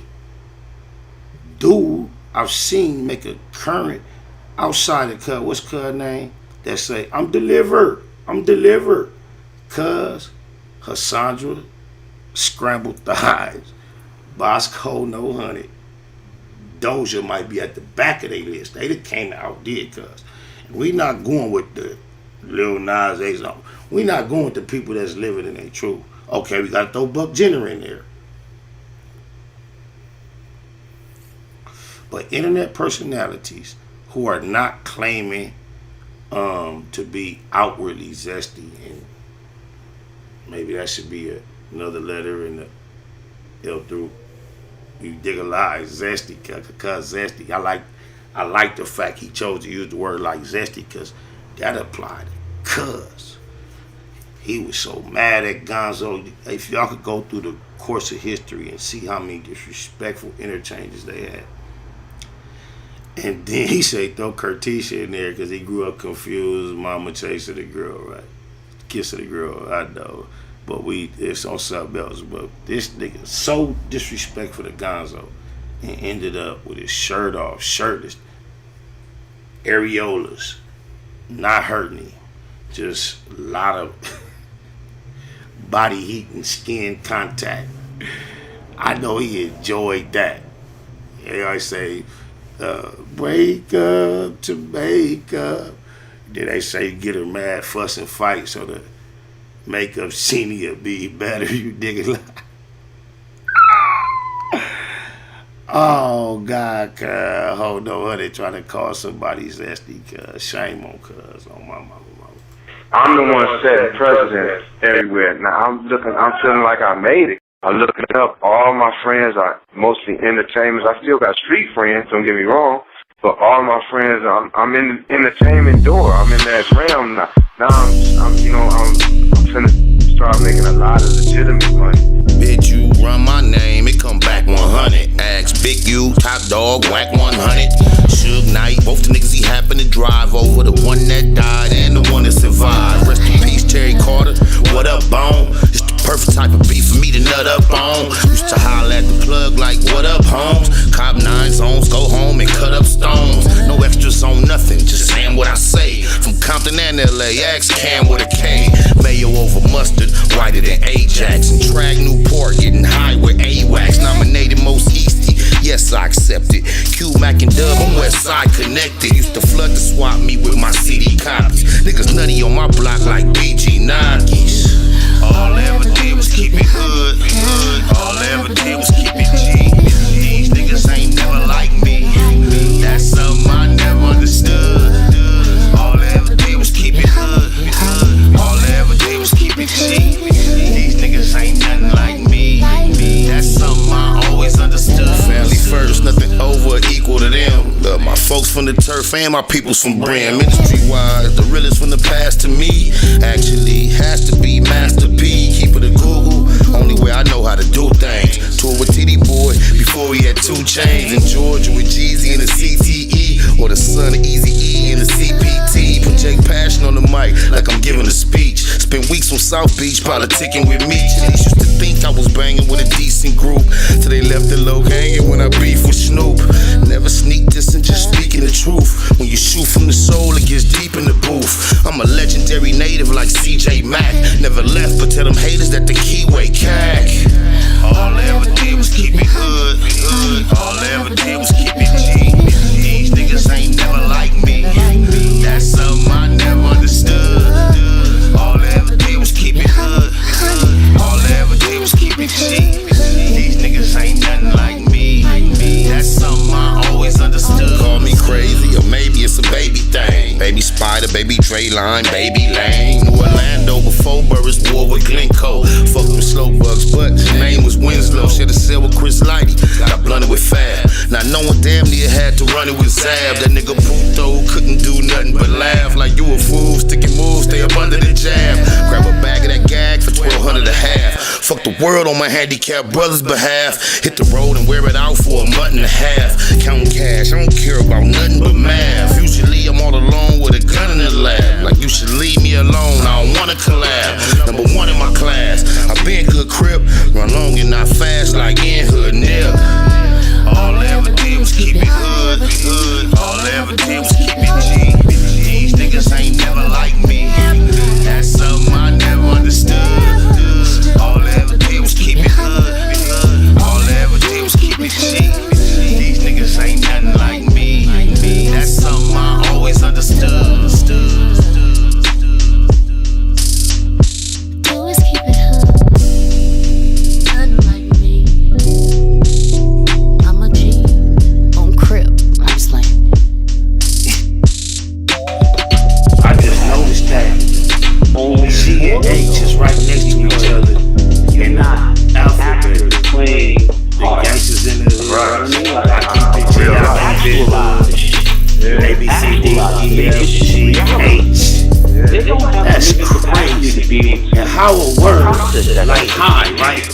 dude I've seen make a current outside of cuz. What's cuz name? That say, I'm delivered. Cuz, Hassandra, Scrambled Thighs, BoskHoe, No Honey. Doja might be at the back of their list. They done came out did cuz. We not going with the Lil Nas X. We not going with the people that's living in their truth. Okay, we got to throw Buck Jenner in there. But internet personalities who are not claiming to be outwardly zesty, and maybe that should be another letter in the L through. You dig a lie, zesty, cause zesty. I like the fact he chose to use the word like zesty, cause that applied. Cuz he was so mad at Gonzo. If y'all could go through the course of history and see how many disrespectful interchanges they had. And then he said throw Curtisha in there because he grew up confused. Mama chasing the girl, right? Kissing the girl, I know. But it's on something else. But this nigga so disrespectful to Gonzo and ended up with his shirt off, shirtless, areolas, not hurting him. Just a lot of body heat and skin contact. I know he enjoyed that. They always say, break up to make up. Then they say get her mad, fuss, and fight so the makeup scene will be better. You dig it? Oh, God, cuz. Hold on, they trying to call somebody zesty, cuz. Shame on cuz. On my mama. I'm the one setting precedents everywhere. Now I'm feeling like I made it. I'm looking up. All my friends are mostly entertainers. I still got street friends, don't get me wrong, but all my friends, I'm in the entertainment door. I'm in that realm now. Now I'm finna start making a lot of legitimate money. Bitch, you run my name, it come back 100. Ask Big U, Top Dog, whack 100. Suge Knight, both the niggas he happened to drive over. The one that died and the one that survived. Rest in peace, Terry Carter. What up, Bone? It's the perfect type of beef for me to nut up on. Used to holler at the plug like, what up, Holmes? Cop 9 zones, go home and cut up stones. No extras on nothing, just saying what I say. From Compton and LA, ask Cam with a K. Mayo over mustard, whiter than Ajax. And Trag Newport, getting high with AWACS. Nominated most Easty, yes I accept it. Q, Mac, and Dub, I'm Westside connected. Used to flood the swap me with my CD copies. Niggas nutty on my block like BG Nuggies. All I ever did was keep it hood. All I ever did was keep it G. These niggas ain't never like me. That's something I never understood. All I ever did was keep it hood. All I ever did was keep it G. These niggas ain't nothing like me. That's something I always understood. Family first, nothing over or equal to them. Love my folks from the turf and my peoples from Brim. Industry-wise, the realest from the past to me actually has to be Master P. Keep it a good South Beach, politicking with me. They used to think I was banging with a decent group, till they left the low hanging when I beef with Snoop. Never sneak this and just speaking the truth. When you shoot from the soul, it gets deep in the booth. I'm a legendary native like CJ Mack. Never left, but tell them haters that the keyway cack. All I ever did was keep it hood. All I ever did was keep it G. These niggas ain't never like me. That's something I never understood. All I ever did was keep it hood. All I ever did was keep it G. These niggas ain't nothing like me. That's something I always understood. Call me crazy, or maybe it's a baby thing. Baby Spider, baby Drayline, baby Lane. New Orlando before Burris war with Glencoe. Fuck them slow bugs, but his name was Winslow. Should've said with Chris Lighty, got blunted with Fab. Now no one damn near had to run it with Zab. That nigga Puto couldn't do nothing but laugh. Like you a fool, sticking moves, stay up under the jab. Grab a bag of that gag for $1,200 a half. Fuck the world on my handicapped brother's behalf. Hit the road and wear it out for a month and a half. Counting cash, I don't care about nothing but math. Usually I'm all alone with a gun in the lab. Like you should leave me alone, I don't wanna collab. Number one in my class, I been good crip. Run long and not fast like in hood nip. All I ever did was keep it hood. All I ever did was keep it G. These niggas ain't never like me. That's something I never understood. All I ever did was keep it hood. All I ever did was keep it G. These niggas ain't nothing like me. That's something I always understood. Always keep it hood. Unlike me. I'm a G on Crip. I'm just like. I just noticed that only C and H is right next to each other. You're not alphabet playing the gangsters in the hood. I keep it G, I keep it A, B, C, D, E, F, G, H. That's crazy. And how a word like high, right?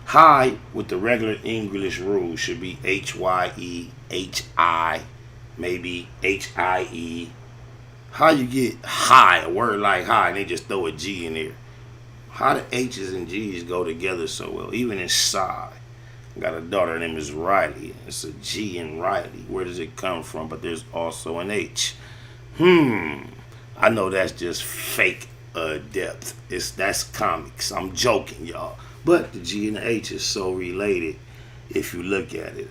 High with the regular English rule should be H-Y-E, H-I, maybe H-I-E. How you get high, a word like high, and they just throw a G in there? How the H's and G's go together so well? Even inside. I got a daughter, her name is Riley. It's a G in Riley. Where does it come from? But there's also an H. I know that's just fake depth. That's comics. I'm joking, y'all. But the G and the H is so related if you look at it.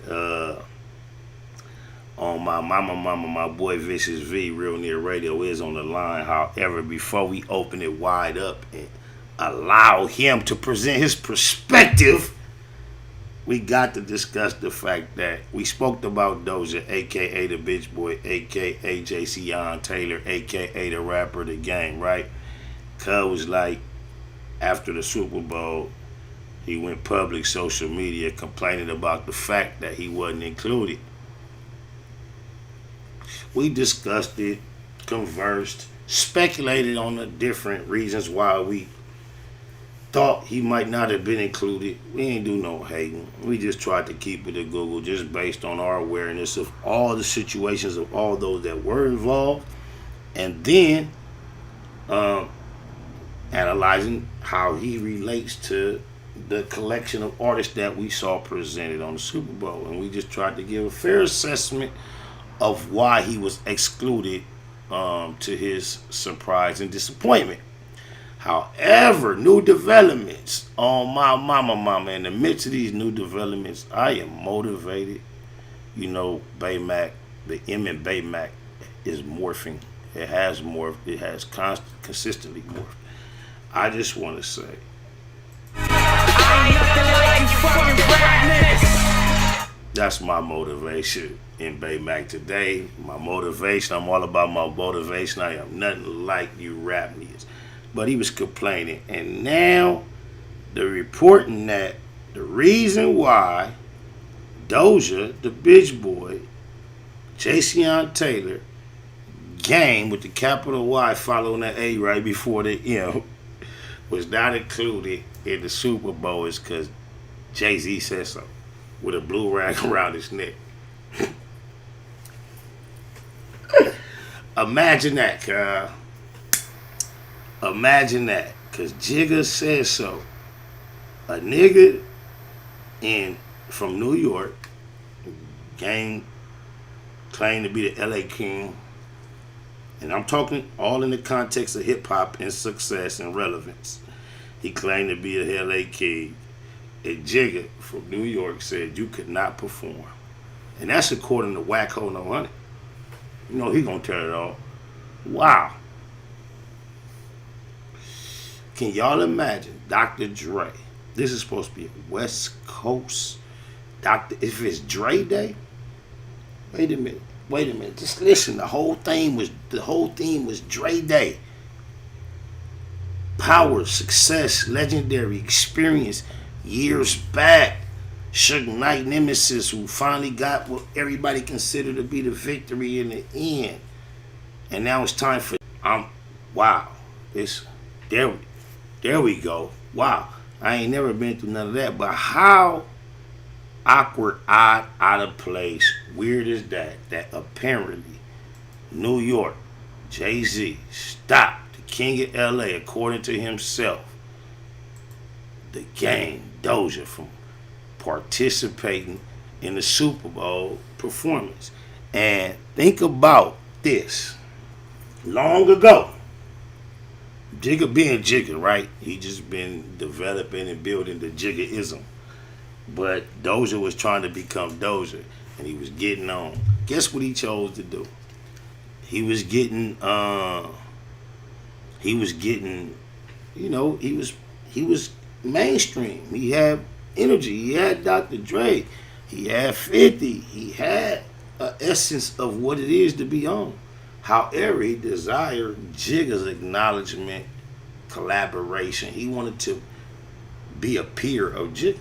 On my mama, my boy Vicious V, Real Near Radio, is on the line. However, before we open it wide up and allow him to present his perspective, we got to discuss the fact that we spoke about Doja, a.k.a. the bitch boy, a.k.a. Jason Taylor, a.k.a. the rapper, the GaYme, right? Cuz was like, after the Super Bowl, he went public social media complaining about the fact that he wasn't included. We discussed it, conversed, speculated on the different reasons why we thought he might not have been included. We ain't do no hating. We just tried to keep it at Google just based on our awareness of all the situations of all those that were involved, and then analyzing how he relates to the collection of artists that we saw presented on the Super Bowl. And we just tried to give a fair assessment of why he was excluded, to his surprise and disappointment. However, new developments on my mama. In the midst of these new developments, I am motivated. You know, Baymac, the M in Baymac is morphing. It has morphed. It has consistently morphed. I just want to say, that's my motivation in Baymac today. My motivation, I'm all about my motivation. I am nothing like you rap niggas. But he was complaining. And now they're reporting that the reason why Doja, the bitch boy, Jason Taylor, GaYme with the capital Y following the A right before the M, was not included in the Super Bowl is because Jay-Z said so, with a blue rag around his neck. Imagine that, Imagine that. Cause Jigga said so. A nigga from New York, GaYme claimed to be the LA King. And I'm talking all in the context of hip hop and success and relevance. He claimed to be the LA King. And Jigga from New York said you could not perform. And that's according to BoskHoe No 100. You know he gonna tell it all. Wow. Can y'all imagine Dr. Dre? This is supposed to be a West Coast if it's Dre Day. Wait a minute. Just listen. The whole theme was Dre Day. Power, success, legendary experience years back. Suge Knight Nemesis, who finally got what everybody considered to be the victory in the end. And now it's time for wow. There we go. Wow. I ain't never been through none of that. But how awkward, odd, out of place, weird is that apparently New York, Jay-Z stopped the king of LA, according to himself, the GaYme, Doja, from participating in the Super Bowl performance. And think about this. Long ago, Jigga being Jigga, right? He just been developing and building the Jigga-ism. But Doja was trying to become Doja, and he was getting on. Guess what he chose to do? He was getting, he was mainstream. He had energy. He had Dr. Dre. He had 50. He had an essence of what it is to be on. However, he desired Jigga's acknowledgement, collaboration. He wanted to be a peer of Jigga.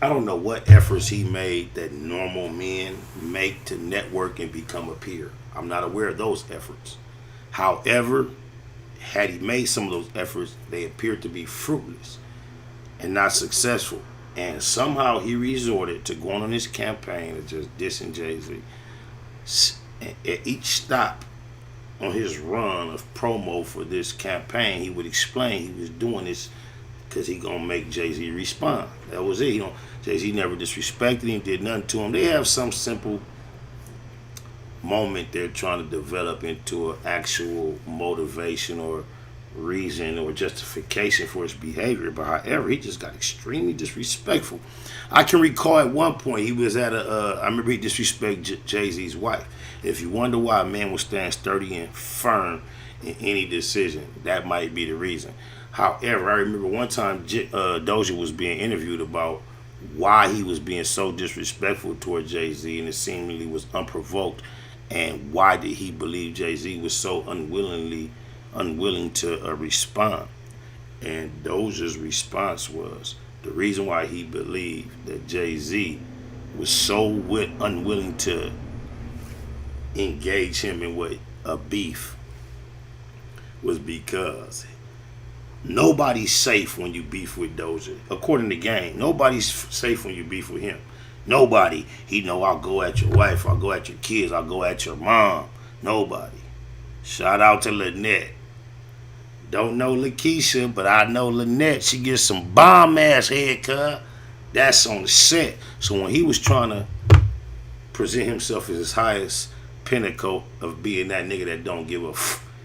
I don't know what efforts he made that normal men make to network and become a peer. I'm not aware of those efforts. However, had he made some of those efforts, they appeared to be fruitless and not successful. And somehow he resorted to going on his campaign of just dissing Jay-Z. At each stop on his run of promo for this campaign, he would explain he was doing this because he gonna make Jay-Z respond. That was it. Jay-Z never disrespected him, did nothing to him. They have some simple moment they're trying to develop into an actual motivation or reason or justification for his behavior. But however, he just got extremely disrespectful. I can recall at one point he was at I remember he disrespected Jay-Z's wife. If you wonder why a man will stand sturdy and firm in any decision, that might be the reason. However, I remember one time Doja was being interviewed about why he was being so disrespectful toward Jay-Z, and it seemingly was unprovoked, and why did he believe Jay-Z was so unwilling to respond. And Doja's response was the reason why he believed that Jay-Z was so unwilling to engage him in a beef was because nobody's safe when you beef with Doja. According to GaYme, nobody's safe when you beef with him. Nobody. He know I'll go at your wife, I'll go at your kids, I'll go at your mom. Nobody. Shout out to Lynette. Don't know Lakeisha, but I know Lynette. She gets some bomb ass head, cuz. That's on the set. So when he was trying to present himself as his highest pinnacle of being that nigga that don't give a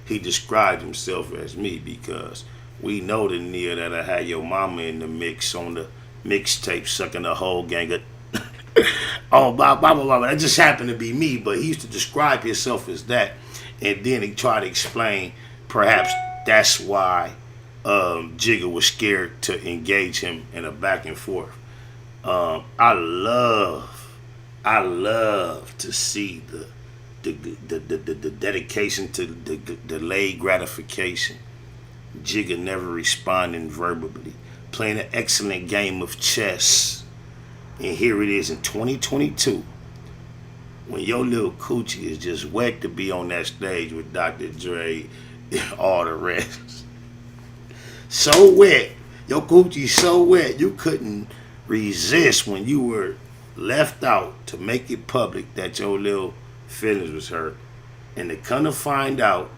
he described himself as me, because we know the nigga that I had your mama in the mix on the mixtape sucking the whole gang of oh, blah, blah, blah, blah. That just happened to be me, but he used to describe himself as that. And then he tried to explain perhaps that's why Jigga was scared to engage him in a back and forth. I love to see the dedication to the delayed gratification. Jigga never responding verbally, playing an excellent game of chess. And here it is in 2022, when your little coochie is just wet to be on that stage with Dr. Dre and all the rest. So wet. Your coochie's so wet you couldn't resist when you were left out to make it public that your little feelings was hurt. And to come to find out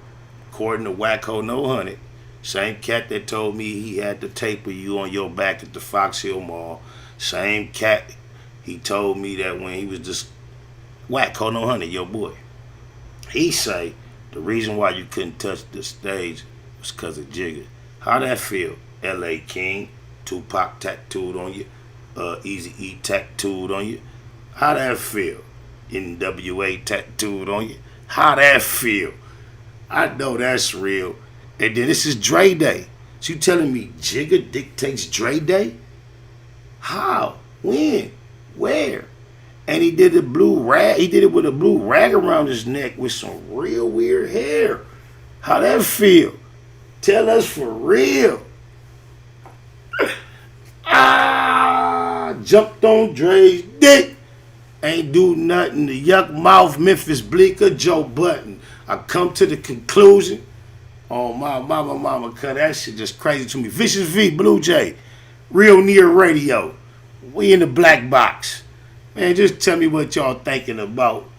according to BoskHoe No 100, same cat that told me he had the tape of you on your back at the Fox Hill Mall, same cat he told me that when he was just BoskHoe No 100, your boy. He say the reason why you couldn't touch the stage was because of Jigga. How that feel? L.A. King, Tupac tattooed on you, Eazy-E tattooed on you. How that feel? NWA tattooed on you. How that feel? I know that's real. And then this is Dre Day. So you telling me Jigga dictates Dre Day? How? When? Where? And he did the blue rag. He did it with a blue rag around his neck with some real weird hair. How that feel? Tell us for real. Jumped on Dre's dick. Ain't do nothing to Yuck Mouth, Memphis Bleeker, Joe Button. I come to the conclusion. Oh, my mama, cut that shit just crazy to me. Vicious V, Blue Jay, Real Near Radio. We in the black box. Man, just tell me what y'all thinking about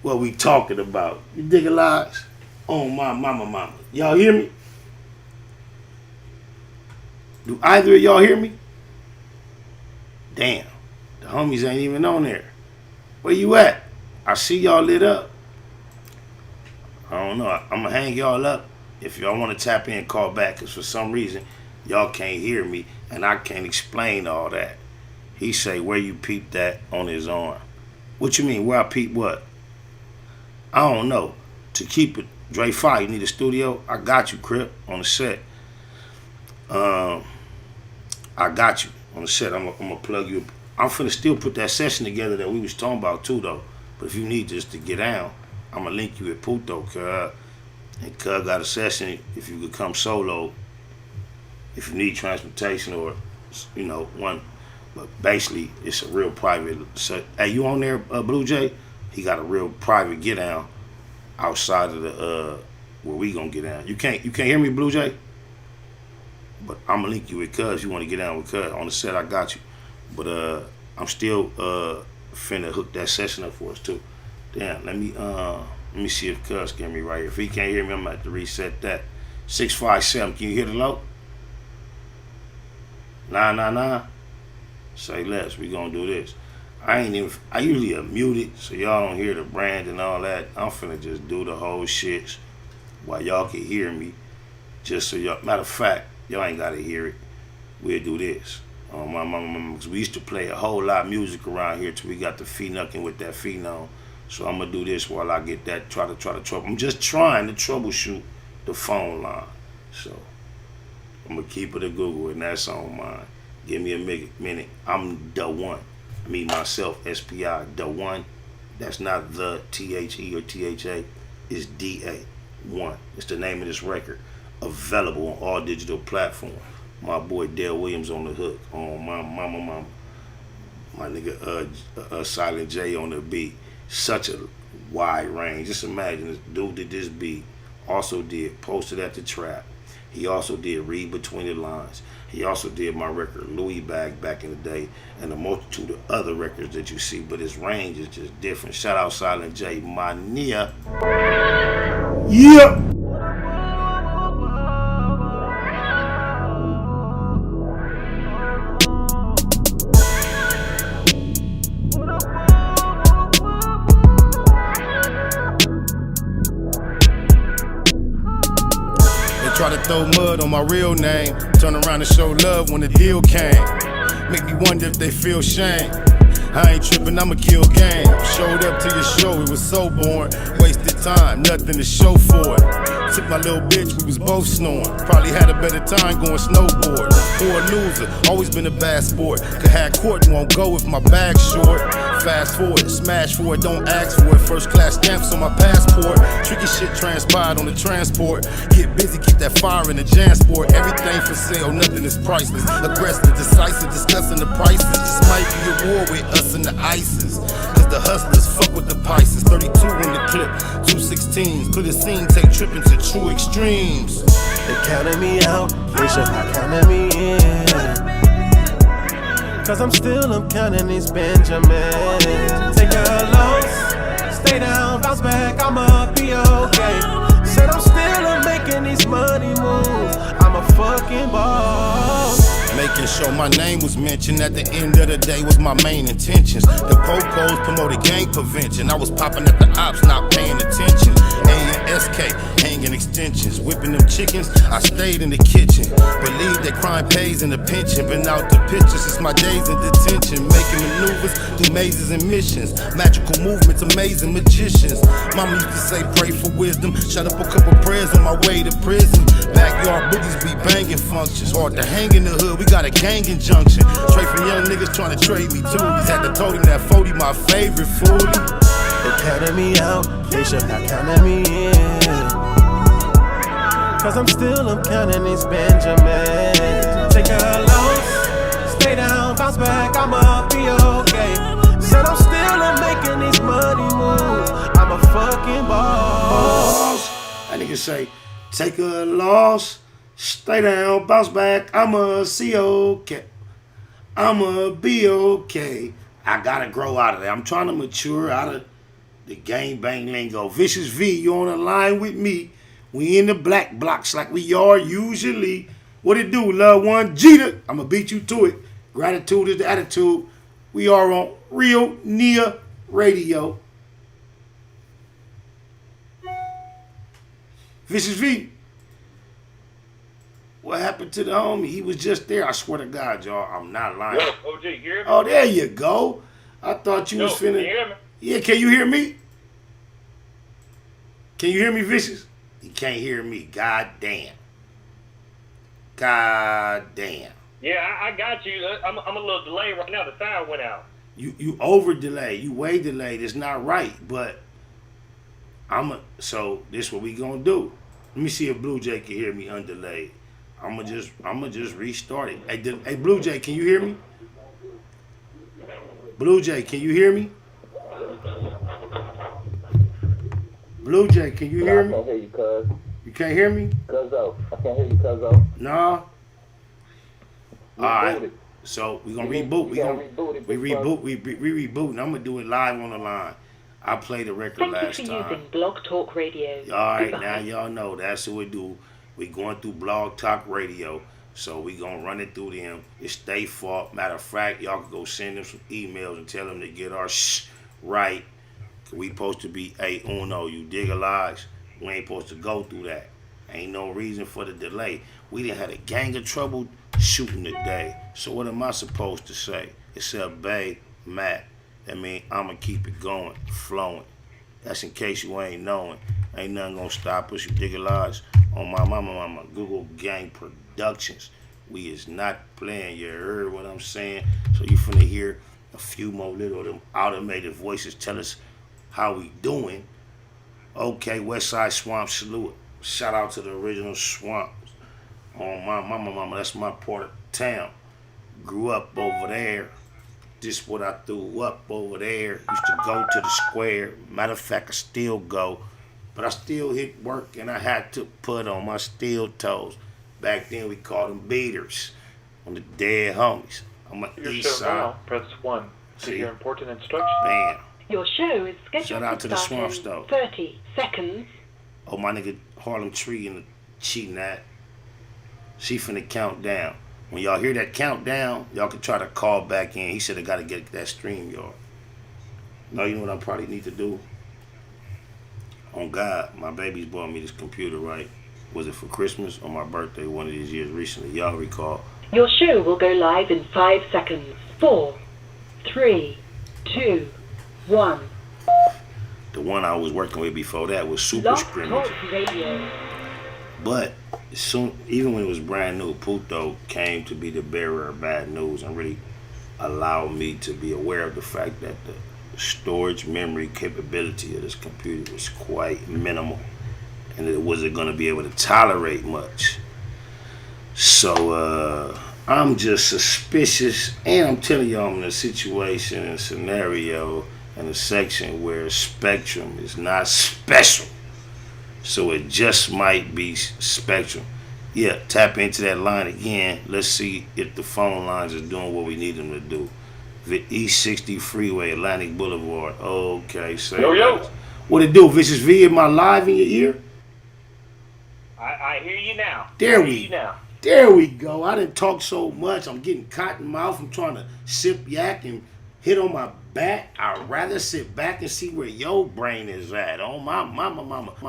what we talking about. You dig a lies? Oh, my mama. Y'all hear me? Do either of y'all hear me? Damn, the homies ain't even on there. Where you at? I see y'all lit up. I don't know. I'm going to hang y'all up. If y'all want to tap in, call back. Because for some reason, y'all can't hear me. And I can't explain all that. He say, where you peep that on his arm? What you mean, where I peep what? I don't know. To keep it, Dre Fire, you need a studio? I got you, Crip, on the set. I got you on the set. I'm going to plug you. I'm finna still put that session together that we was talking about too, though. But if you need just to get down, I'm going to link you with Puto, cuz. And cuz got a session if you could come solo. If you need transportation or, you know, one. But basically, it's a real private. So, hey, you on there, Blue Jay? He got a real private get down outside of the where we gonna get down. You can't hear me, Blue Jay? But I'm gonna link you with cuz. You want to get down with cuz on the set? I got you. But I'm still finna hook that session up for us too. Damn, let me see if cuz can hear me right here. If he can't hear me, I'm gonna have to reset that. 657. Can you hear the low? 999. Say less. We gonna do this. I usually mute it so y'all don't hear the brand and all that. I'm finna just do the whole shit while y'all can hear me. Just so y'all. Matter of fact, y'all ain't gotta hear it. We'll do this. My mama, because we used to play a whole lot of music around here till we got the phenucking with that phenol. So I'm gonna do this while I get that. Try to trouble. I'm just trying to troubleshoot the phone line. So I'm gonna keep it a Google, and that's on mine. Give me a minute. I'm the one. Me, myself, SPI, the one. That's not the THE or THA. It's DA. One. It's the name of this record. Available on all digital platforms. My boy Dale Williams on the hook. On my mama. My nigga Silent J on the beat. Such a wide range. Just imagine this dude did this beat. Also did Posted at the Trap. He also did Read Between the Lines. He also did my record Louis back in the day, and a multitude of other records that you see, but his range is just different. Shout out Silent J, my Nia. Yeah. Try to throw mud on my real name. Turn around and show love when the deal came. Make me wonder if they feel shame. I ain't tripping, I'ma kill game. Showed up to your show, it was so boring. Wasted time, nothing to show for it. Took my little bitch, we was both snoring. Probably had a better time going snowboard. Poor loser, always been a bad sport. Could have court and won't go if my bag's short. Fast forward, smash for it, don't ask for it. First class stamps on my passport. Tricky shit transpired on the transport. Get busy, keep that fire in the Jansport. Everything for sale, nothing is priceless. Aggressive, decisive, discussing the prices. This might be a war with us and the ISIS. Cause the hustlers fuck with the Pisces. 32 in the clip, 216s. Clear the scene, take tripping to true extremes. They counted me out, they should not counted me in. Cause I'm counting these Benjamins. Take a loss, stay down, bounce back, I'ma be okay. Said I'm still making these money moves. I'm a fucking boss. Making sure my name was mentioned at the end of the day was my main intentions. The po-pos promoted gang prevention. I was popping at the ops, not paying attention. A and SK, hanging extensions. Whipping them chickens, I stayed in the kitchen. Believe that crime pays in the pension. Been out the pictures since my days in detention. Making maneuvers through mazes and missions. Magical movements, amazing magicians. Mama used to say pray for wisdom. Shut up a couple prayers on my way to prison. Backyard boogies be banging functions. Hard to hang in the hood, we got a gang injunction. Straight from young niggas trying to trade me toolies. Had to told him that 40 my favorite foolie. They counted me out, they should not counted me in. Cause I'm counting these Benjamins. Take a loss, stay down, bounce back, I'ma be okay. Said I'm still making these money moves. I'm a fucking boss. That nigga say, take a loss, stay down, bounce back, I'ma see okay. I'ma be okay. I gotta grow out of that. I'm trying to mature out of the gang bang lingo. Vicious V, you on the line with me. We in the black blocks like we are usually. What it do, love one? Jeter, I'ma beat you to it. Gratitude is the attitude. We are on Real Nia Radio. Vicious V. What happened to the homie? He was just there. I swear to God, y'all. I'm not lying. Yo, OG, you hear me? Oh, there you go. I thought you was finna. Can you hear me? Yeah, can you hear me? Can you hear me, Vicious? You can't hear me. God damn. God damn. Yeah, I got you. I'm a little delayed right now. The sound went out. You over delayed. You way delayed. It's not right. But so this is what we gonna do. Let me see if Blue Jay can hear me undelayed. I'ma just restart it. Hey, Blue Jay, can you hear me? Blue Jay, can you hear me? Blue Jay, can you hear me? I can't hear you, cuz. You can't hear me? Cuzzo. I can't hear you, cuzzo. Nah. Alright. So we gonna reboot. We reboot. And I'm gonna do it live on the line. I played the record last time. Thank you for using Blog Talk Radio. Alright, now y'all know that's what we do. We going through Blog Talk Radio. So we gonna run it through them. It's their fault. Matter of fact, y'all can go send them some emails and tell them to get our right. We supposed to be uno, you dig alive? We ain't supposed to go through that. Ain't no reason for the delay. We done had a gang of trouble shooting today. So what am I supposed to say? Except Bay, Matt. That mean I'ma keep it going, flowing. That's in case you ain't knowing. Ain't nothing gonna stop us, you dig alive? On my mama, Google Gang Productions. We is not playing, you heard what I'm saying? So you finna hear a few more little of them automated voices tell us how we doing. Okay, Westside Swamp salute. Shout out to the original Swamp. On my mama, that's my part of town. Grew up over there. This what I threw up over there. Used to go to the square. Matter of fact, I still go. But I still hit work and I had to put on my steel toes. Back then we called them beaters. On the dead homies. On my east side. Now, press 1 to hear important instructions. Bam. Your show is scheduled Shout out to the Swamp Stove. 30 seconds. Oh, my nigga Harlem Tree in the cheating that. She finna count down. When y'all hear that countdown, y'all can try to call back in. He said I gotta get that stream, y'all. No, you know what I probably need to do? On God, my baby's bought me this computer, right? Was it for Christmas or my birthday one of these years recently? Y'all recall? Your show will go live in 5 seconds. 4, 3, 2, 1. The one I was working with before that was Super Blog Scrimmage. Talk Radio. But soon, even when it was brand new, Puto came to be the bearer of bad news and really allowed me to be aware of the fact that the storage memory capability of this computer was quite minimal and it wasn't going to be able to tolerate much. So I'm just suspicious, and I'm telling y'all I'm in a situation and scenario and a section where Spectrum is not special. So it just might be Spectrum. Yeah, tap into that line again. Let's see if the phone lines are doing what we need them to do. The East 60 Freeway, Atlantic Boulevard. Okay, say yo. What it do, Vicious V? Am I live in your ear? I hear you now. There I hear you now. There we go. I didn't talk so much. I'm getting cotton mouth. I'm trying to sip yak and hit on my back. I'd rather sit back and see where your brain is at. Oh, my mama.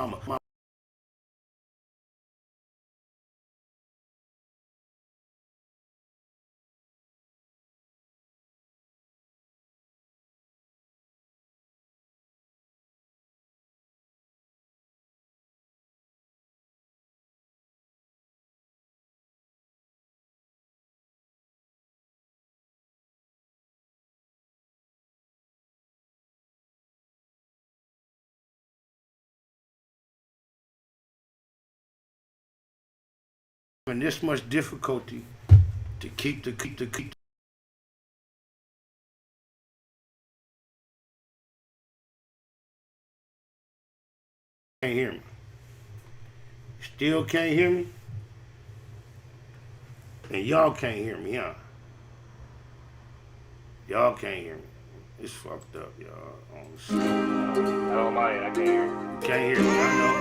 And this much difficulty to keep. Can't hear me. Still can't hear me? And y'all can't hear me, huh? Y'all can't hear me. It's fucked up, y'all. Oh my, I can't hear you. You can't hear me, I know.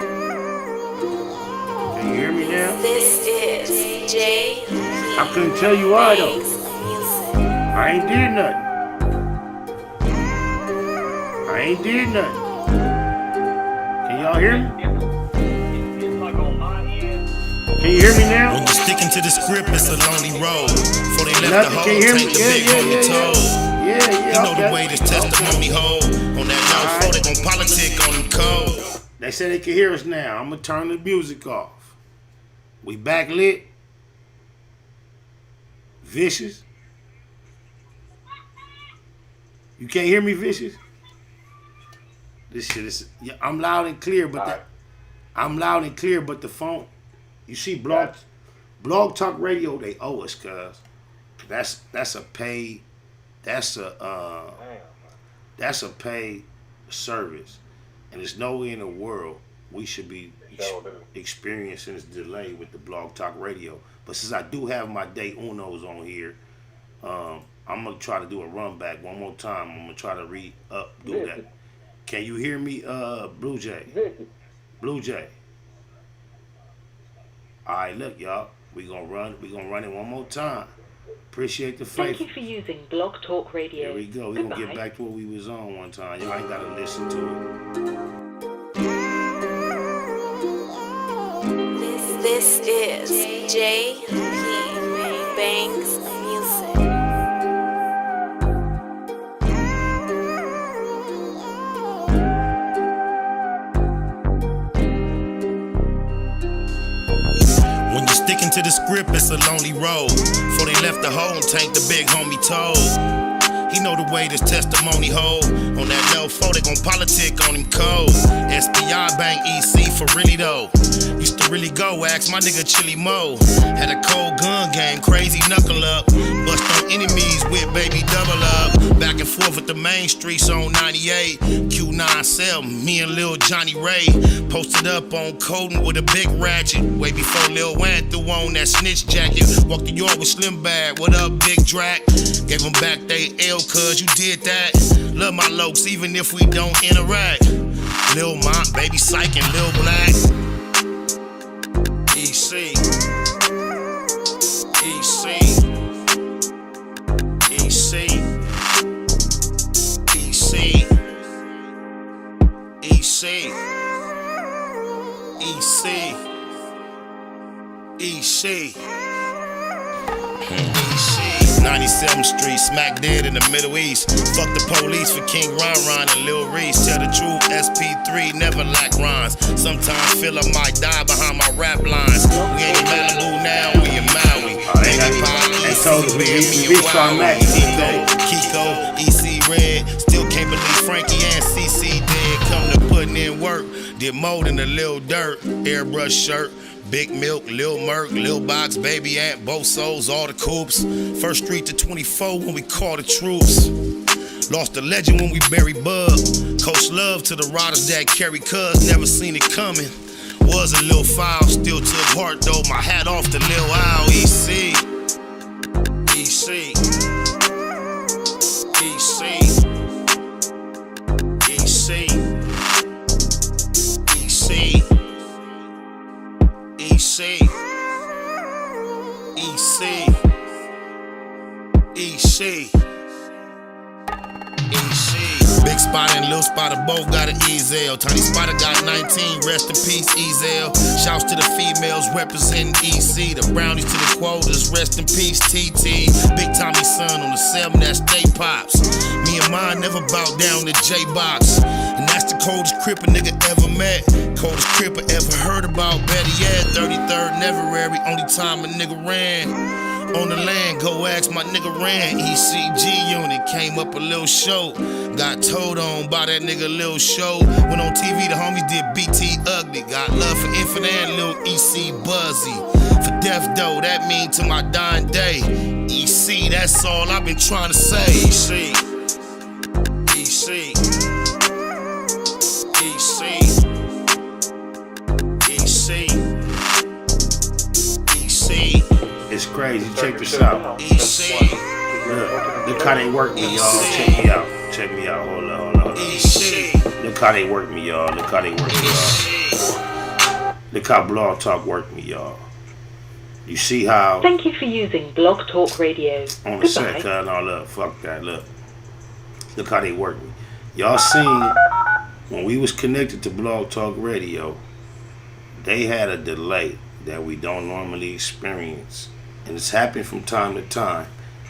Can you hear me now? This is J. I couldn't tell you why though. I ain't did nothing. Can y'all hear me? Can you hear me now? When you're sticking to the script, it's a lonely road. Before they left the hole, Can you hear me? take the big homie toll. Yeah. You know the way this testimony hold. On that low floor, they gon' politic on them cold. They say they can hear us now. I'm gonna turn the music off. We back lit. Vicious. You can't hear me, Vicious? This shit is. Yeah, I'm loud and clear, but the phone. You see, Blog Talk Radio, they owe us, cuz. That's a paid. That's a paid service, and there's no way in the world we should be experiencing this delay with the Blog Talk Radio. But since I do have my day unos on here, I'm gonna try to do a run back one more time. I'm gonna try to do that. Can you hear me, Blue Jay? Blue Jay. All right, look, y'all. We gonna run it one more time. Appreciate the faith. Thank you for using Blog Talk Radio. There we go. We're gonna get back to what we was on one time. Y'all ain't gotta listen to This is J. Banks Music. When you're sticking to the script, it's a lonely road. Before they left the hole, take the big homie told. He know the way this testimony hold. On that low floor, they gon' politic on him cold. SPI Bank EC for really though. Used to really go, ask my nigga Chili Mo. Had a cold gun game, crazy knuckle up. Bust on enemies with baby double up. Back and forth with the main streets on 98. Q97, me and Lil Johnny Ray. Posted up on Colton with a big ratchet. Way before Lil Wayne threw on that snitch jacket. Walked the yard with Slim Bad, what up big Drac? Gave them back they L cuz you did that. Love my lokes even if we don't interact. Lil Mont, Baby Psych and Lil Black. EC. EC. 97th Street, smack dead in the Middle East. Fuck the police for King Ron and Lil Reese. Tell the truth, SP3 never lack rhymes. Sometimes feel I might die behind my rap lines. We ain't in Malibu now, we in Maui. They told us we reached our max. Kiko, EC Red. Still can't believe Frankie and CC dead. Come to putting in work. Did more than a little dirt. Airbrush shirt. Big Milk, Lil Merc, Lil Box, Baby Ant, both souls, all the coops. First Street to 24 when we call the troops. Lost a legend when we buried Bug. Coach love to the riders that carry cuz, never seen it coming. Was a little foul, still took heart though. My hat off to Lil Owl, EC. EC. Big Spider and Lil Spider both got an Ezel. Tiny Spider got 19, rest in peace, Ezel. Shouts to the females representing EC. The brownies to the quotas, rest in peace, TT. Big Tommy's son on the 7, that's Stay Pops. Me and mine never bow down to J-Box. And that's the coldest crip a nigga ever met. Coldest crip I ever heard about, better yet. 33rd Neverary, only time a nigga ran. On the land, go ask my nigga Ran. ECG unit, came up a little short. Got told on by that nigga Lil Show. Went on TV, the homies did BT Ugly. Got love for Infinite and Lil EC Buzzy. For death though, that mean to my dying day. EC, that's all I've been trying to say. EC. It's crazy. Check this out. Look how they work me, y'all. Check me out. Hold on. Look how they work me, y'all. Look how Blog Talk work me, y'all. You see how? Thank you for using Blog Talk Radio. On the set, no, look, fuck that. Look how they work me. Y'all seen when we was connected to Blog Talk Radio, they had a delay that we don't normally experience. And it's happened from time to time,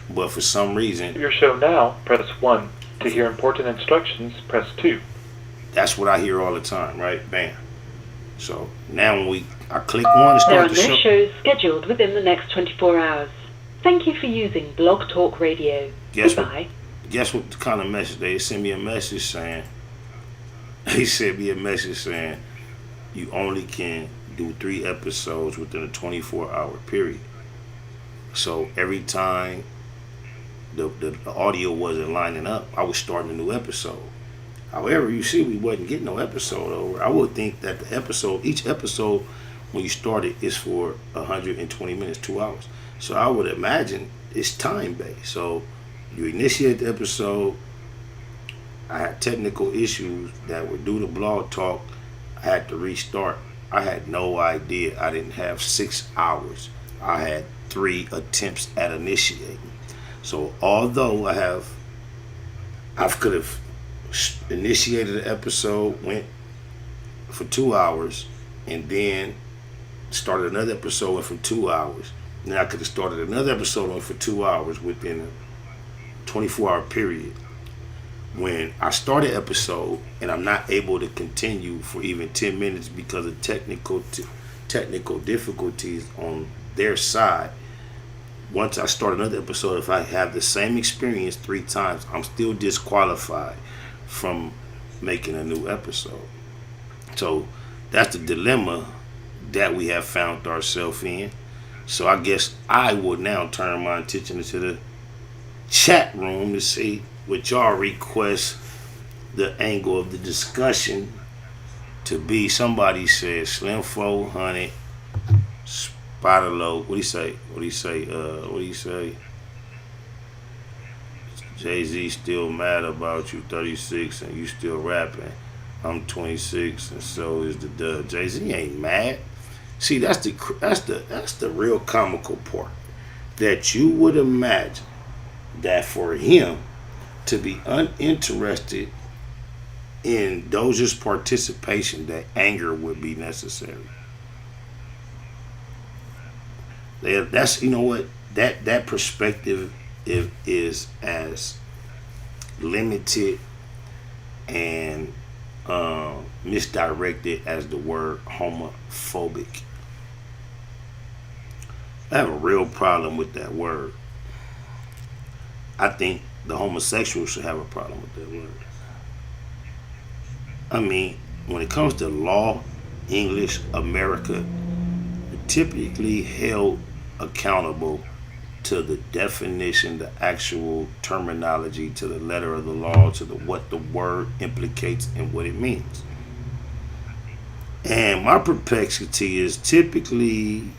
but for some reason... Your show now, press 1. To hear important instructions, press 2. That's what I hear all the time, right? Bam. So now when I click 1 to start the show... There are no shows scheduled within the next 24 hours. Thank you for using Blog Talk Radio. Goodbye. Guess what kind of message? They sent me a message saying... They sent me a message saying you only can do 3 episodes within a 24-hour period. So every time the audio wasn't lining up, I was starting a new episode. However, you see, we wasn't getting no episode over. I would think that each episode, when you start it, is for 120 minutes, 2 hours. So I would imagine it's time-based. So you initiate the episode. I had technical issues that were due to Blog Talk. I had to restart. I had no idea I didn't have 6 hours. I had 3 attempts at initiating. So although I could have initiated an episode, went for 2 hours, and then started another episode for 2 hours. Then I could have started another episode for 2 hours within a 24-hour period. When I start an episode and I'm not able to continue for even 10 minutes because of technical difficulties on their side, once I start another episode, if I have the same experience 3 times, I'm still disqualified from making a new episode. So that's the dilemma that we have found ourselves in. So I guess I will now turn my attention into the chat room to see what y'all request the angle of the discussion to be. Somebody said Slim 400, Spider Low. What do you say? Jay-Z still mad about you, 36, and you still rapping. I'm 26, and so is the dub. Jay-Z ain't mad. See, that's the real comical part. That you would imagine that for him to be uninterested in Doja's participation, that anger would be necessary. That's, you know what, that perspective is as limited and misdirected as the word homophobic. I have a real problem with that word. I think the homosexuals should have a problem with that word. I mean, when it comes to law, English, America, you're typically held accountable to the definition, the actual terminology, to the letter of the law, to what the word implicates and what it means. And my perplexity is typically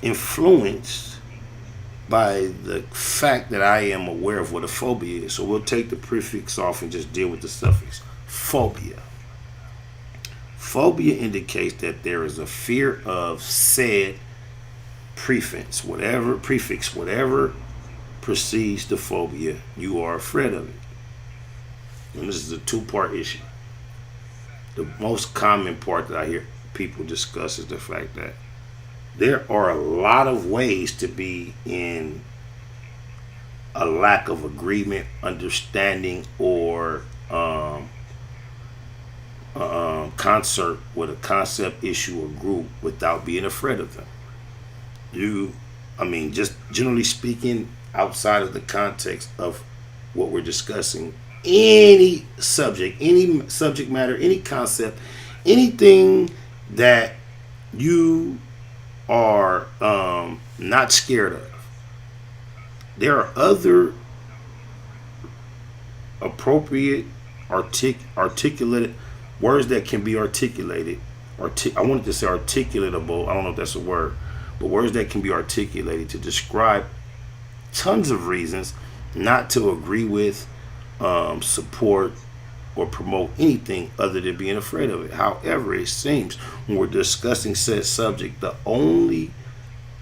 influenced by the fact that I am aware of what a phobia is. So we'll take the prefix off and just deal with the suffix. Phobia. Phobia indicates that there is a fear of said prefix, whatever precedes the phobia, you are afraid of it. And this is a two-part issue. The most common part that I hear people discuss is the fact that there are a lot of ways to be in a lack of agreement, understanding, or concert with a concept, issue, or group without being afraid of them. Just generally speaking, outside of the context of what we're discussing, any subject matter, any concept, anything that you are not scared of. There are other appropriate, articulate words that can be articulated. I wanted to say articulatable. I don't know if that's a word, but words that can be articulated to describe tons of reasons not to agree with, support, or promote anything other than being afraid of it. However, it seems when we're discussing said subject, the only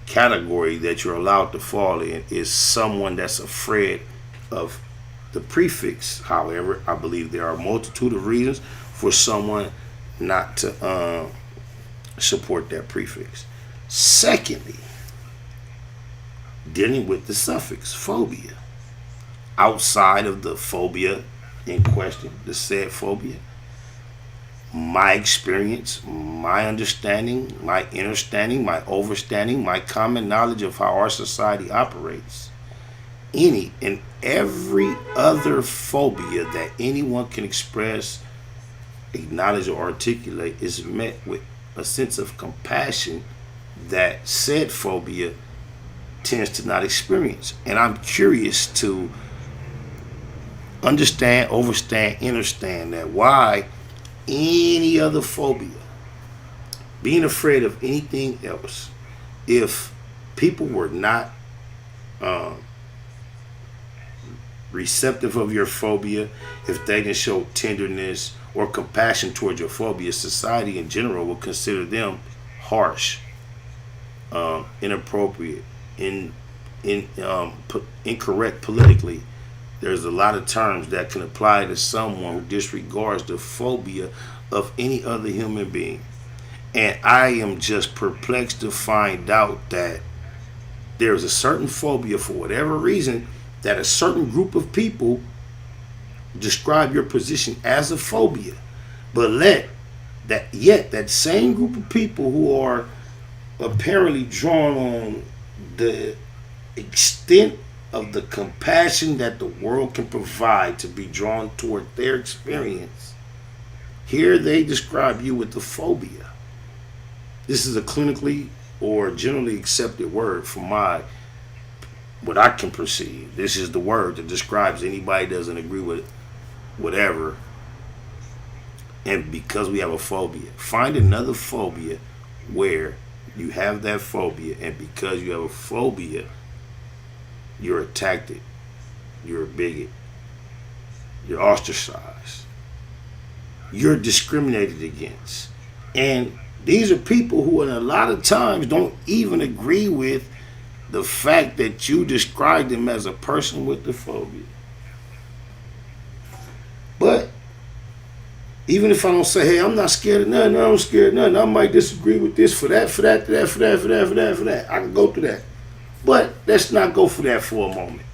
category that you're allowed to fall in is someone that's afraid of the prefix. However, I believe there are a multitude of reasons for someone not to support that prefix. Secondly, dealing with the suffix phobia. Outside of the phobia in question, the said phobia, my experience, my understanding, my understanding, my overstanding, my common knowledge of how our society operates, any and every other phobia that anyone can express, acknowledge, or articulate is met with a sense of compassion that said phobia tends to not experience. And I'm curious to understand, understand that why any other phobia, being afraid of anything else, if people were not receptive of your phobia, if they didn't show tenderness or compassion towards your phobia, society in general will consider them harsh, inappropriate, incorrect politically. There's a lot of terms that can apply to someone who disregards the phobia of any other human being. And I am just perplexed to find out that there's a certain phobia, for whatever reason, that a certain group of people describe your position as a phobia. But yet that same group of people who are apparently drawn on the extent of the compassion that the world can provide to be drawn toward their experience, here they describe you with the phobia. This is a clinically or generally accepted word from what I can perceive. This is the word that describes anybody that doesn't agree with whatever. And because we have a phobia, find another phobia where you have that phobia, and because you have a phobia, you're attacked, you're a bigot, you're ostracized, you're discriminated against. And these are people who in a lot of times don't even agree with the fact that you describe them as a person with the phobia. But even if I don't say, hey, I'm not scared of nothing, I'm scared of nothing, I might disagree with this for that. I can go through that. But let's not go for that for a moment.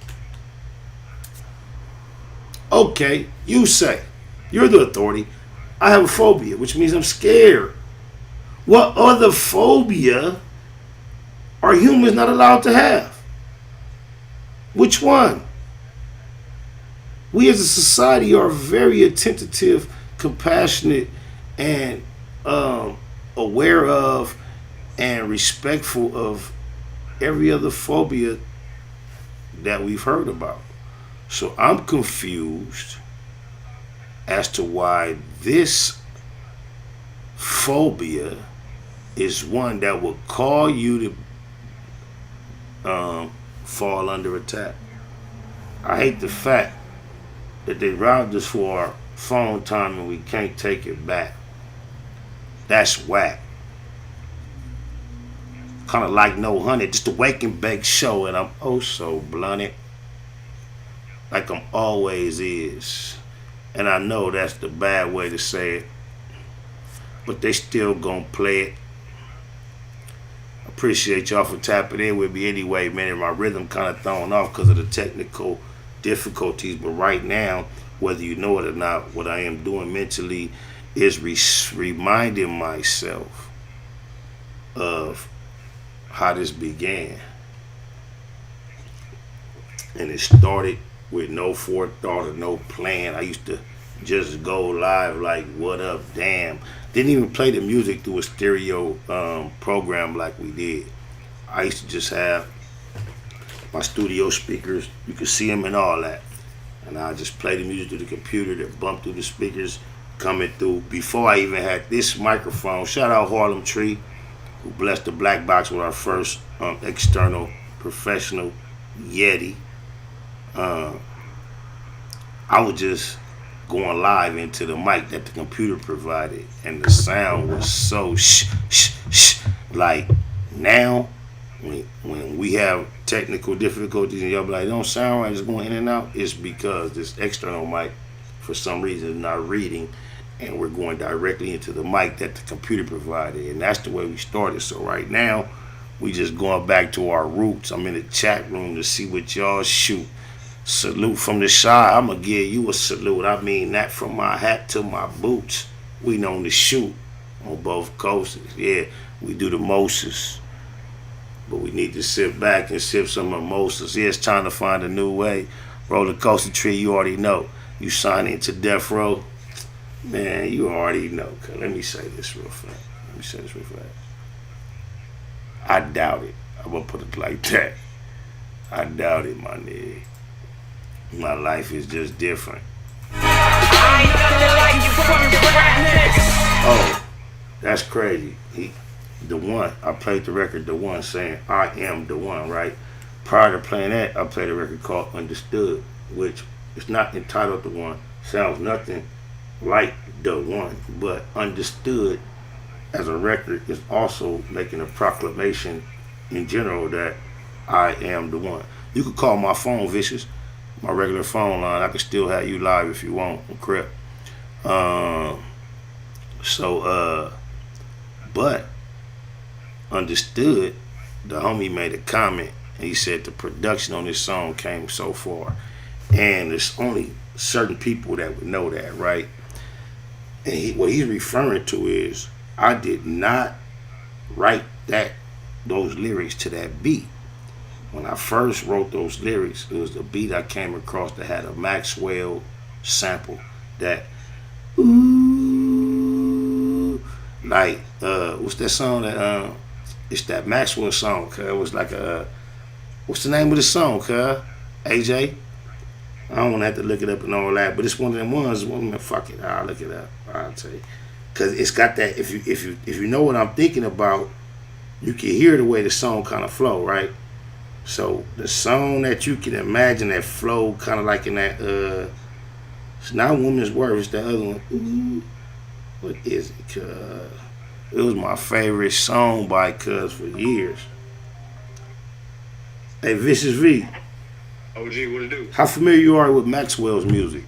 Okay, you say, you're the authority, I have a phobia, which means I'm scared. What other phobia are humans not allowed to have? Which one? We as a society are very attentive, compassionate, and aware of and respectful of every other phobia that we've heard about. So I'm confused as to why this phobia is one that will call you to fall under attack. I hate the fact that they robbed us for our phone time and we can't take it back. That's whack. kind of like No Honey, just the Wake and Bake Show, and I'm oh so blunted, like I'm always is. And I know that's the bad way to say it, but they still gonna play it. Appreciate y'all for tapping in with me anyway, man. My rhythm kind of thrown off because of the technical difficulties, but right now, whether you know it or not, what I am doing mentally is reminding myself of how this began. And it started with no forethought or no plan. I used to just go live like, what up, damn. Didn't even play the music through a stereo program like we did. I used to just have my studio speakers. You could see them and all that. And I just play the music through the computer that bumped through the speakers coming through. Before I even had this microphone, shout out Harlem Tree, who blessed the Black Box with our first external professional Yeti. I was just going live into the mic that the computer provided, and the sound was so shh. Like now, when we have technical difficulties and y'all be like, don't sound right, it's going in and out, it's because this external mic, for some reason, is not reading, and we're going directly into the mic that the computer provided, and that's the way we started. So right now, we just going back to our roots. I'm in the chat room to see what y'all shoot. Salute from the side. I'm going to give you a salute. I mean that from my hat to my boots. We known to shoot on both coasts. Yeah, we do the Moses. But we need to sit back and sip some mimosas. Yeah, it's time to find a new way. Roller coaster tree, you already know. You sign into death row. Man, you already know. Let me say this real fast. I doubt it. I'm going to put it like that. I doubt it, my nigga. My life is just different. Oh, that's crazy. The One, I played the record The One, saying I am the one, right? Prior to playing that, I played a record called Understood, which is not entitled The One. Sounds nothing like The One, but Understood as a record is also making a proclamation in general that I am the one. You could call my phone Vicious, my regular phone line. I could still have you live if you want, crap. But Understood, the homie made a comment, and he said the production on this song came so far, and there's only certain people that would know that, right? And what he's referring to is, I did not write those lyrics to that beat. When I first wrote those lyrics, it was the beat I came across that had a Maxwell sample. That ooh, like what's that song that it's that Maxwell song, cuz it was like a what's the name of the song, cuz? AJ? I don't want to have to look it up and all that, but it's one of them ones. Fuck it, I'll look it up. I'll tell you, cause it's got that. If you know what I'm thinking about, you can hear the way the song kind of flow, right? So the song that you can imagine that flow kind of like in that it's not Woman's Worth, it's the other one. Ooh, what is it? Cuz it was my favorite song by Cuz for years. Hey, Vicious V. OG, what it do? How familiar you are with Maxwell's music?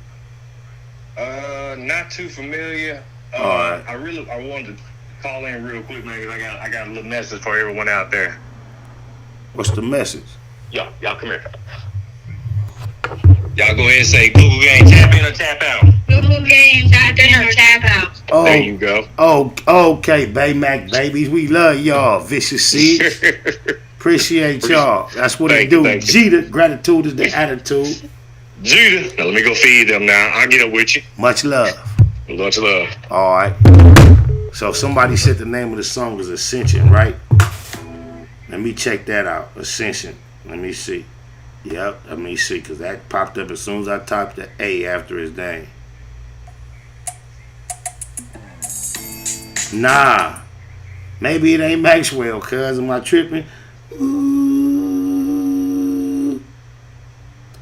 Not too familiar. All right. I wanted to call in real quick, man, because I got a little message for everyone out there. What's the message? Y'all come here. Y'all go ahead and say Google Game, tap in or tap out. Google Game, tap in or tap out. Oh, there you go. Oh, okay, Baymac babies, we love y'all. Vicious Seeds. Appreciate y'all. That's what it do. Jeter, gratitude is the attitude. Jeter, now let me go feed them now. I'll get up with you. Much love. Much love. All right. So somebody said the name of the song is Ascension, right? Let me check that out. Ascension. Let me see. Yep, let me see, because that popped up as soon as I typed the A after his name. Nah. Maybe it ain't Maxwell, cuz. Am I tripping? Ooh.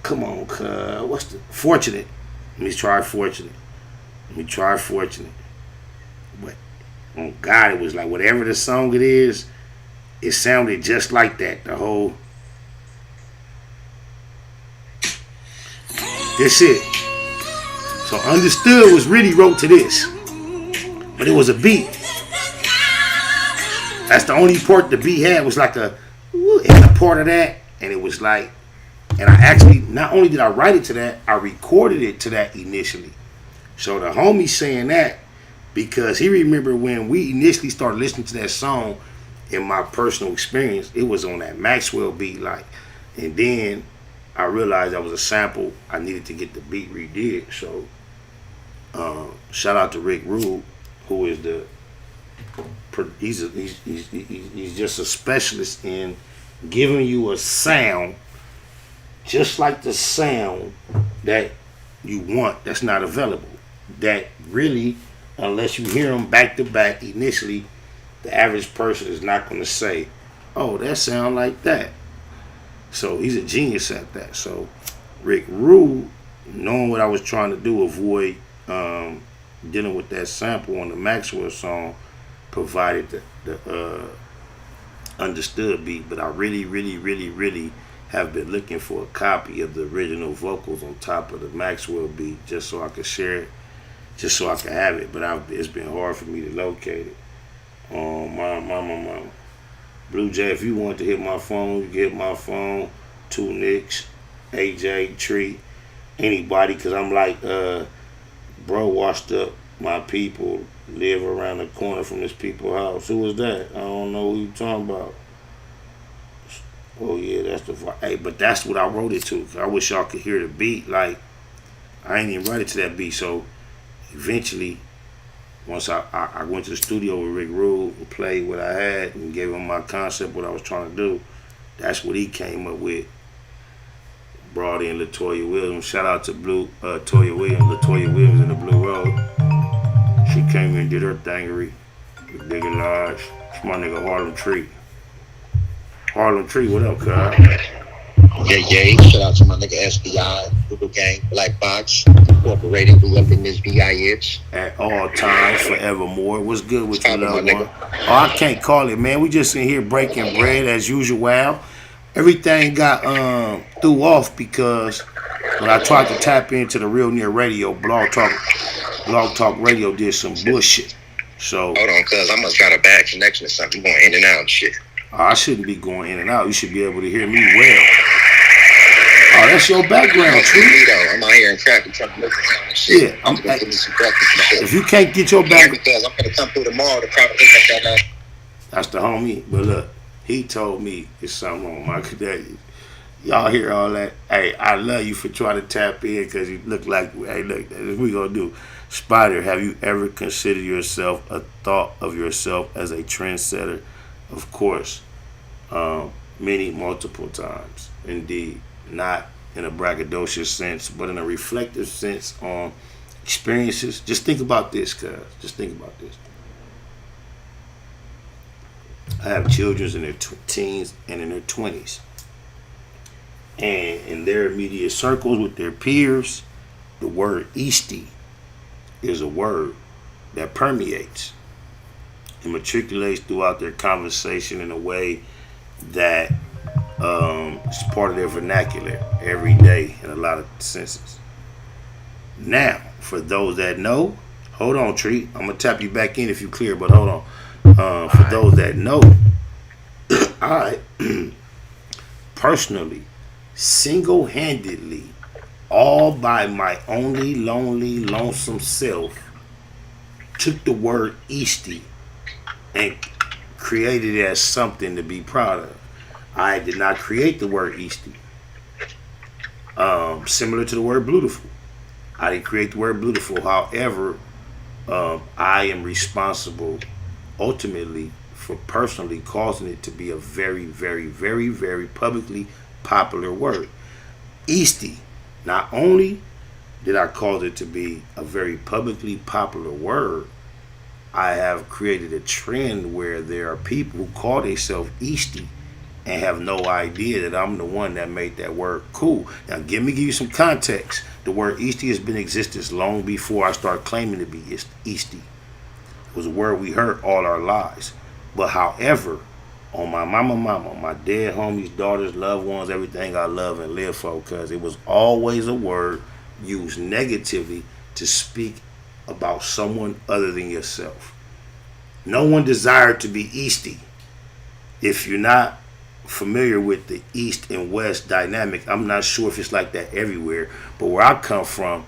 Come on, cuz. What's the... Fortunate. Let me try Fortunate. But, oh God, it was like whatever the song it is, it sounded just like that. The whole. That's it. So Understood was really wrote to this, but it was a beat. That's the only part the beat had was like a part of that, and it was like, and I actually not only did I write it to that, I recorded it to that initially. So the homie saying that because he remembered when we initially started listening to that song. In my personal experience, it was on that Maxwell beat, like, and then I realized that was a sample. I needed to get the beat redid. So, shout out to Rick Rule, who is he's just a specialist in giving you a sound, just like the sound that you want. That's not available. That really, unless you hear them back to back initially. The average person is not going to say, oh, that sound like that. So he's a genius at that. So Rick Rule, knowing what I was trying to do, avoid dealing with that sample on the Maxwell song, provided the Understood beat. But I really, really, really, really have been looking for a copy of the original vocals on top of the Maxwell beat just so I could share it, just so I could have it. But it's been hard for me to locate it. My Blue Jay, if you want to hit my phone, you can hit my phone. 2 Nicks, AJ, Tree, anybody, because I'm like, bro washed up my people, live around the corner from this people's house. Who was that? I don't know who you talking about. Oh yeah, that's the vibe. Hey, but that's what I wrote it to. I wish y'all could hear the beat. Like, I ain't even write it to that beat. So eventually, once I went to the studio with Rick Rule and played what I had and gave him my concept, what I was trying to do, that's what he came up with. Brought in Latoya Williams. Shout out to Toya Williams. Latoya Williams in the Blue Road. She came in and did her thingery with Big and Large. It's my nigga Harlem Tree. Harlem Tree, what up, cuz? Yeah. Shout out to my nigga SPI, Google Gang, Black Box, Incorporated, grew up in this BIH. At all times, forevermore. What's good with you, little one? Oh, I can't call it, man. We just in here breaking bread as usual. Everything got threw off because when I tried to tap into the Real Near Radio, Blog Talk Radio did some bullshit. So hold on, cuz I must got a bad connection or something. You going in and out and shit. I shouldn't be going in and out. You should be able to hear me well. Oh, that's your background, Tree. I'm out here in traffic trying to look around and shit. Yeah, I'm give me some breakfast and shit. If you can't get your back, because I'm gonna come through tomorrow to probably hit that. That's the homie. But look, he told me it's something wrong, Michael. That y'all hear all that? Hey, I love you for trying to tap in because you look like. Hey, look, that's what we gonna do. Spider, have you ever considered yourself a thought of yourself as a trendsetter? Of course, multiple times, indeed. Not in a braggadocious sense, but in a reflective sense on experiences. Just think about this, cuz. Just think about this. I have children in their teens and in their 20s. And in their immediate circles with their peers, the word Eastie is a word that permeates and matriculates throughout their conversation in a way that it's part of their vernacular every day in a lot of senses. Now, for those that know, hold on, Tree. I'm gonna tap you back in if you clear, but hold on. For those that know, I personally, single-handedly, all by my only lonely, lonesome self, took the word Eastie and created it as something to be proud of. I did not create the word Eastie. Similar to the word beautiful. I didn't create the word beautiful. However, I am responsible ultimately for personally causing it to be a very, very, very, very publicly popular word. Eastie. Not only did I cause it to be a very publicly popular word, I have created a trend where there are people who call themselves Eastie and have no idea that I'm the one that made that word cool. Now, give you some context. The word Eastie has been in existence long before I started claiming to be Eastie. It was a word we heard all our lives. But however, on my mama, my dead homies, daughters, loved ones, everything I love and live for, because it was always a word used negatively to speak about someone other than yourself. No one desired to be Eastie. If you're not familiar with the East and West dynamic, I'm not sure if it's like that everywhere, but where I come from,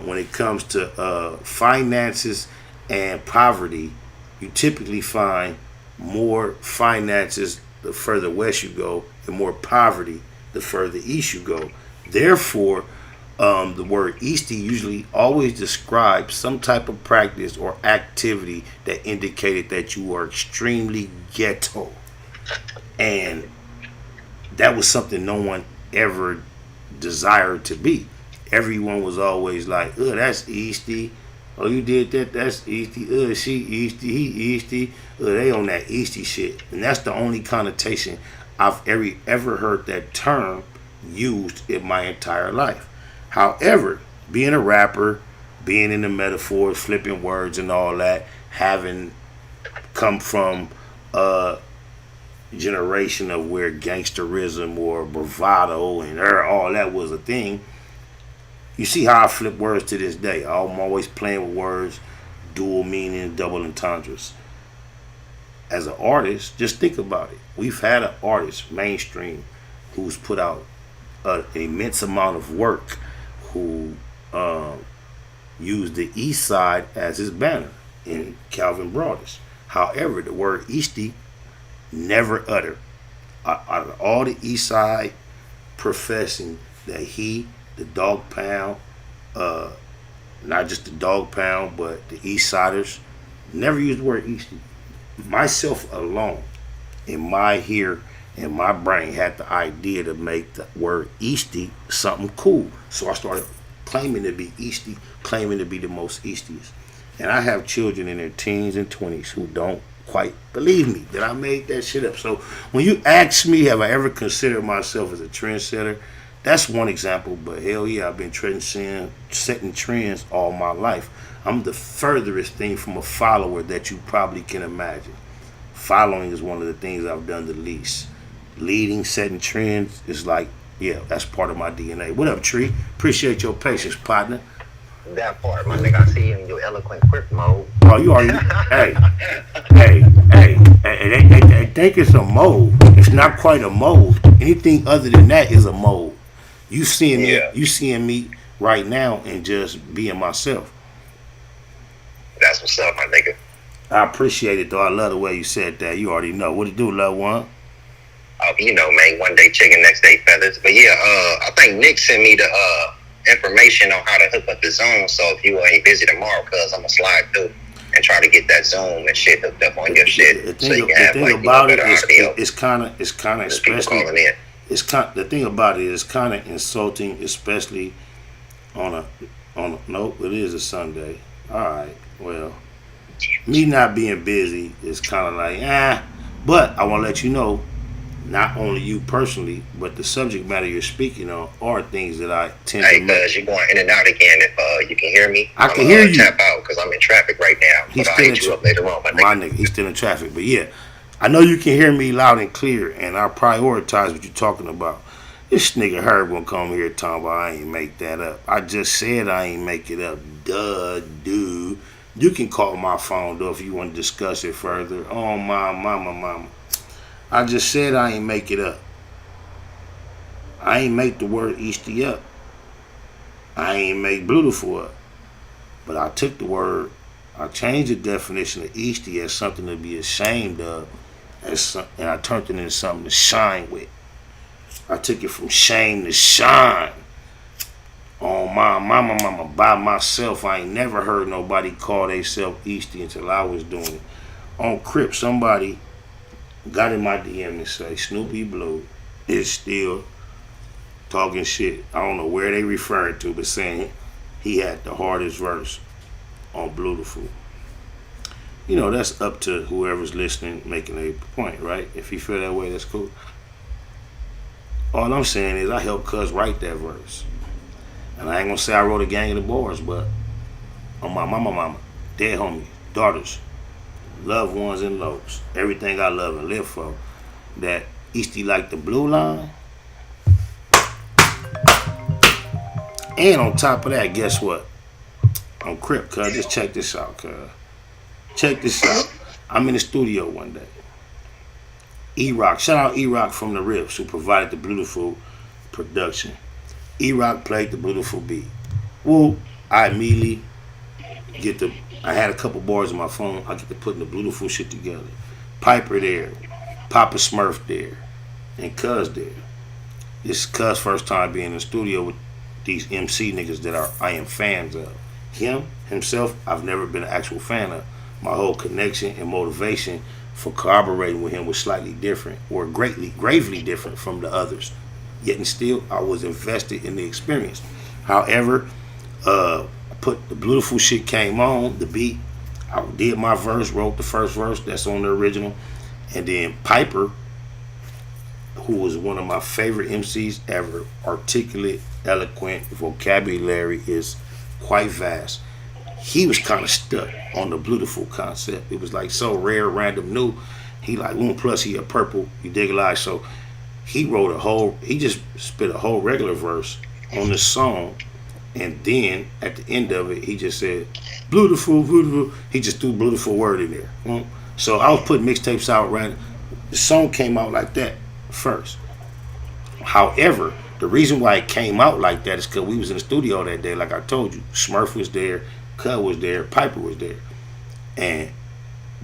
when it comes to finances and poverty, you typically find more finances the further west you go, and more poverty the further east you go. Therefore, the word Eastie usually always describes some type of practice or activity that indicated that you were extremely ghetto. And that was something no one ever desired to be. Everyone was always like, oh, that's Eastie. Oh, you did that? That's Eastie. She Eastie. He Eastie. They on that Eastie shit. And that's the only connotation I've ever heard that term used in my entire life. However, being a rapper, being in the metaphors, flipping words and all that, having come from a generation of where gangsterism or bravado and all that was a thing, you see how I flip words to this day. I'm always playing with words, dual meaning, double entendres. As an artist, just think about it. We've had an artist, mainstream, who's put out an immense amount of work, who used the East Side as his banner in Calvin Broadus. However, the word Eastie never uttered. Out of all the East Side professing that he, the Dog Pound, not just the Dog Pound, but the East Siders, never used the word Eastie. Myself alone, in my brain, had the idea to make the word Eastie something cool. So I started claiming to be Eastie, claiming to be the most Eastiest. And I have children in their teens and 20s who don't quite believe me that I made that shit up. So when you ask me, have I ever considered myself as a trendsetter? That's one example, but hell yeah, I've been setting trends all my life. I'm the furthest thing from a follower that you probably can imagine. Following is one of the things I've done the least. Leading, setting trends is like, yeah, that's part of my DNA. What up, Tree? Appreciate your patience, partner. That part, my nigga, I see you in your eloquent quick mode. Oh, you already, hey, they think it's a mode. It's not quite a mode. Anything other than that is a mode. You seeing me right now and just being myself. That's what's up, my nigga. I appreciate it, though. I love the way you said that. You already know. What it do, loved one? Oh, you know, man, one day chicken, next day feathers. But yeah, I think Nick sent me the information on how to hook up the Zoom. So if you ain't busy tomorrow, cuz I'm going to slide through and try to get that Zoom and shit hooked up on your shit. The thing about it is it's kind of especially the thing about it is kind of insulting, especially on a nope, it is a Sunday. All right, well, me not being busy is kind of like but I want to let you know, not only you personally, but the subject matter you're speaking on are things that I tend to. Hey, cuz you're going in and out again. If you can hear me, I can hear you. Tap out because I'm in traffic right now. He's but I'll hit you up later on, my nigga. He's still in traffic, but yeah, I know you can hear me loud and clear, and I prioritize what you're talking about. This nigga Herb won't come here talking about I ain't make that up. I just said I ain't make it up. Duh, dude. You can call my phone though if you want to discuss it further. Oh my mama. I just said I ain't make it up. I ain't make the word Eastie up. I ain't make beautiful up. But I took the word, I changed the definition of Eastie as something to be ashamed of, and I turned it into something to shine with. I took it from shame to shine. On my mama, by myself. I ain't never heard nobody call theyself Eastie until I was doing it. On Crip, somebody got in my DM and say Snoopy Blue is still talking shit. I don't know where they referring to, but saying he had the hardest verse on Beautiful. You know, that's up to whoever's listening making a point, right? If you feel that way, that's cool. All I'm saying is I helped Cuz write that verse. And I ain't gonna say I wrote a gang of the bars, but on my mama, dead homies, daughters, loved ones and lows, everything I love and live for, that Eastie like the blue line. And on top of that, guess what? I'm Crip, cuz. Just check this out, cuz. Check this out. I'm in the studio one day. E-Rock, shout out E-Rock from the Rips, who provided the beautiful production. E-Rock played the beautiful beat. Well, I immediately I had a couple bars on my phone. I get to putting the beautiful shit together. Piper there, Papa Smurf there, and Cuz there. This is Cuz' first time being in the studio with these MC niggas that I am fans of. Himself, I've never been an actual fan of. My whole connection and motivation for collaborating with him was slightly different, or gravely different from the others. Yet and still, I was invested in the experience. However, put the beautiful shit came on, the beat. I did my verse, wrote the first verse that's on the original. And then Piper, who was one of my favorite MCs ever, articulate, eloquent, vocabulary is quite vast. He was kind of stuck on the beautiful concept. It was like so rare, random, new. He like, plus he a purple, you dig a lot. So he just spit a whole regular verse on this song. And then at the end of it, he just said, beautiful, beautiful. He just threw beautiful word in there. So I was putting mixtapes out random. The song came out like that first. However, the reason why it came out like that is because we was in the studio that day, like I told you. Smurf was there, Cuz was there, Piper was there. And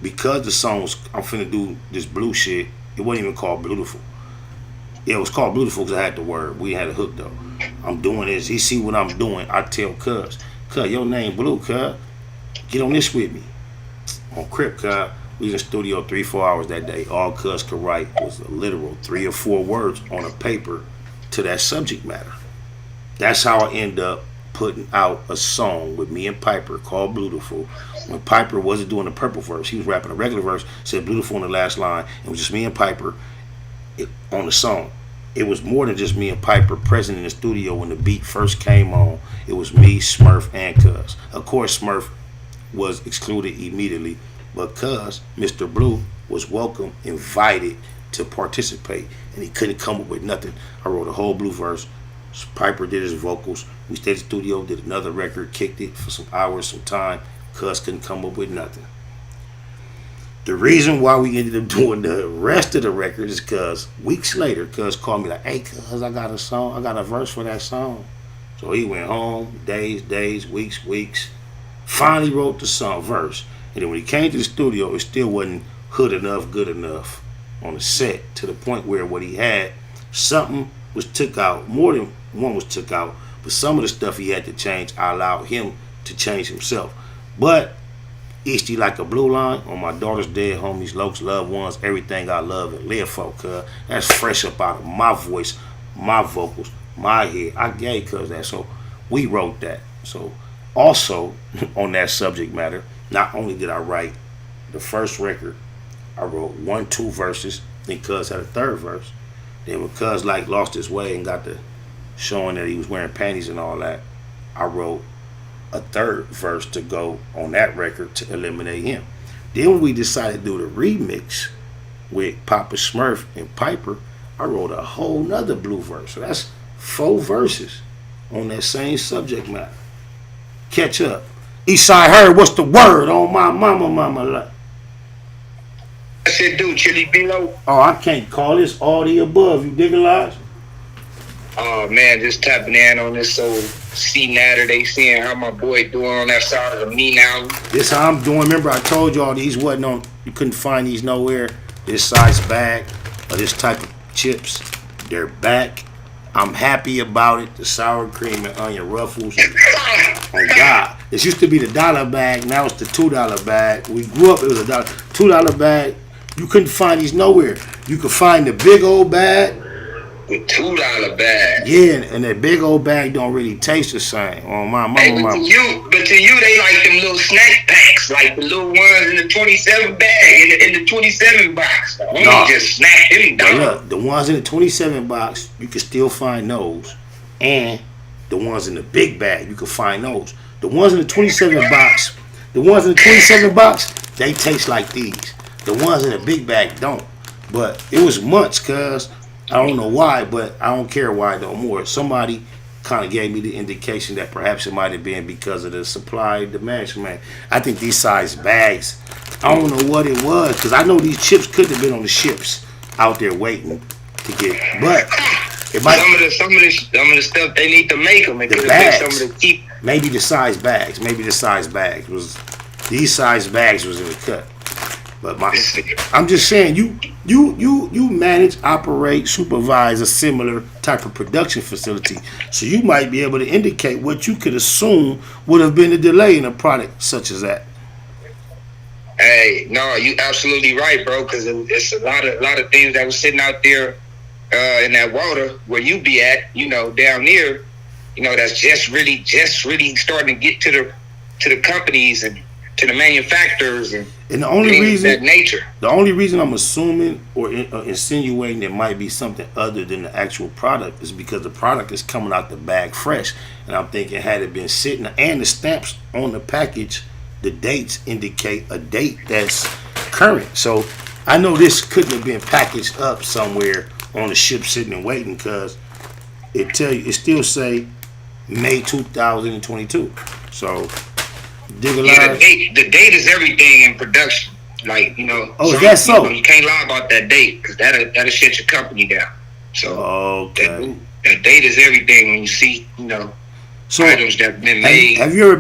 because the song was, I'm finna do this blue shit, it wasn't even called Beautiful. Yeah, it was called Beautiful because I had the word. We had a hook though. I'm doing this. He see what I'm doing. I tell Cuz, your name Blue, Cuz. Get on this with me. On Crip, Cuz. We was in the studio 3-4 hours that day. All Cuz could write was a literal 3 or 4 words on a paper to that subject matter. That's how I end up putting out a song with me and Piper called Beautiful. When Piper wasn't doing the purple verse, he was rapping a regular verse, said Beautiful on the last line. It was just me and Piper on the song. It was more than just me and Piper present in the studio when the beat first came on. It was me, Smurf, and Cuz. Of course, Smurf was excluded immediately, but Cuz, Mr. Blue, was welcome, invited to participate, and he couldn't come up with nothing. I wrote a whole blue verse. Piper did his vocals. We stayed in the studio, did another record, kicked it for some hours, some time. Cuz couldn't come up with nothing. The reason why we ended up doing the rest of the record is because weeks later, Cuz called me like, hey, Cuz, I got a song, I got a verse for that song. So he went home, days, weeks. Finally wrote the song verse. And then when he came to the studio, it still wasn't hood enough, good enough on the set, to the point where what he had, something was took out, more than one was took out, but some of the stuff he had to change, I allowed him to change himself. But Eastie like a blue line on my daughter's dead homies, lokes, loved ones, everything I love and live for, Cuz. That's fresh up out of my voice, my vocals, my head. I gave Cuz that, so we wrote that. So also on that subject matter, not only did I write the first record, I wrote 1-2 verses, then Cuz had a third verse. Then when Cuz like lost his way and got to showing that he was wearing panties and all that, I wrote a third verse to go on that record to eliminate him. Then when we decided to do the remix with Papa Smurf and Piper, I wrote a whole nother blue verse. So that's 4 verses on that same subject matter. Catch up. Eastside Heard, what's the word on my mama? That shit do, Chili Below. Oh, I can't call this all the above. You dig a lot? Oh man, just tapping in on this old Saturday, seeing how my boy doing on that side of me now. This how I'm doing. Remember I told y'all these wasn't on, you couldn't find these nowhere. This size bag or this type of chips, they're back. I'm happy about it. The sour cream and onion ruffles. Oh God. This used to be the $1 bag, now it's the $2 bag. We grew up, it was a $2 bag. You couldn't find these nowhere. You could find the big old bag. The $2 bag. Yeah, and that big old bag don't really taste the same. On my mama. Hey, but to you, they like them little snack packs, like the little ones in the 27 bag, in the 27 box. You just snack them down. Look, the ones in the 27 box, you can still find those, and the ones in the big bag, you can find those. The ones in the 27 box, they taste like these. The ones in the big bag don't. But it was months, cuz I don't know why, but I don't care why no more. Somebody kind of gave me the indication that perhaps it might have been because of the supply demand. Man, I think these size bags, I don't know what it was, because I know these chips could have been on the ships out there waiting to get, but it might, some of the stuff they need to make them. It the could have been bags, some of the cheap. maybe the size bags, was these size bags was in the cut. But I'm just saying, you manage, operate, supervise a similar type of production facility, so you might be able to indicate what you could assume would have been a delay in a product such as that. Hey, no, you absolutely right, bro. Because it's a lot of things that was sitting out there in that water where you be at, down there, that's just really starting to get to the companies and to the manufacturers and the only reason that nature. The only reason I'm assuming or insinuating it might be something other than the actual product is because the product is coming out the bag fresh, and I'm thinking had it been sitting, and the stamps on the package, the dates indicate a date that's current. So I know this couldn't have been packaged up somewhere on the ship sitting and waiting, because it still say May 2022. So Yeah, the date is everything in production. Like, Oh, is that so? You can't lie about that date, because that'll shut your company down. So okay, that date is everything when you see, so items that have been made. Have you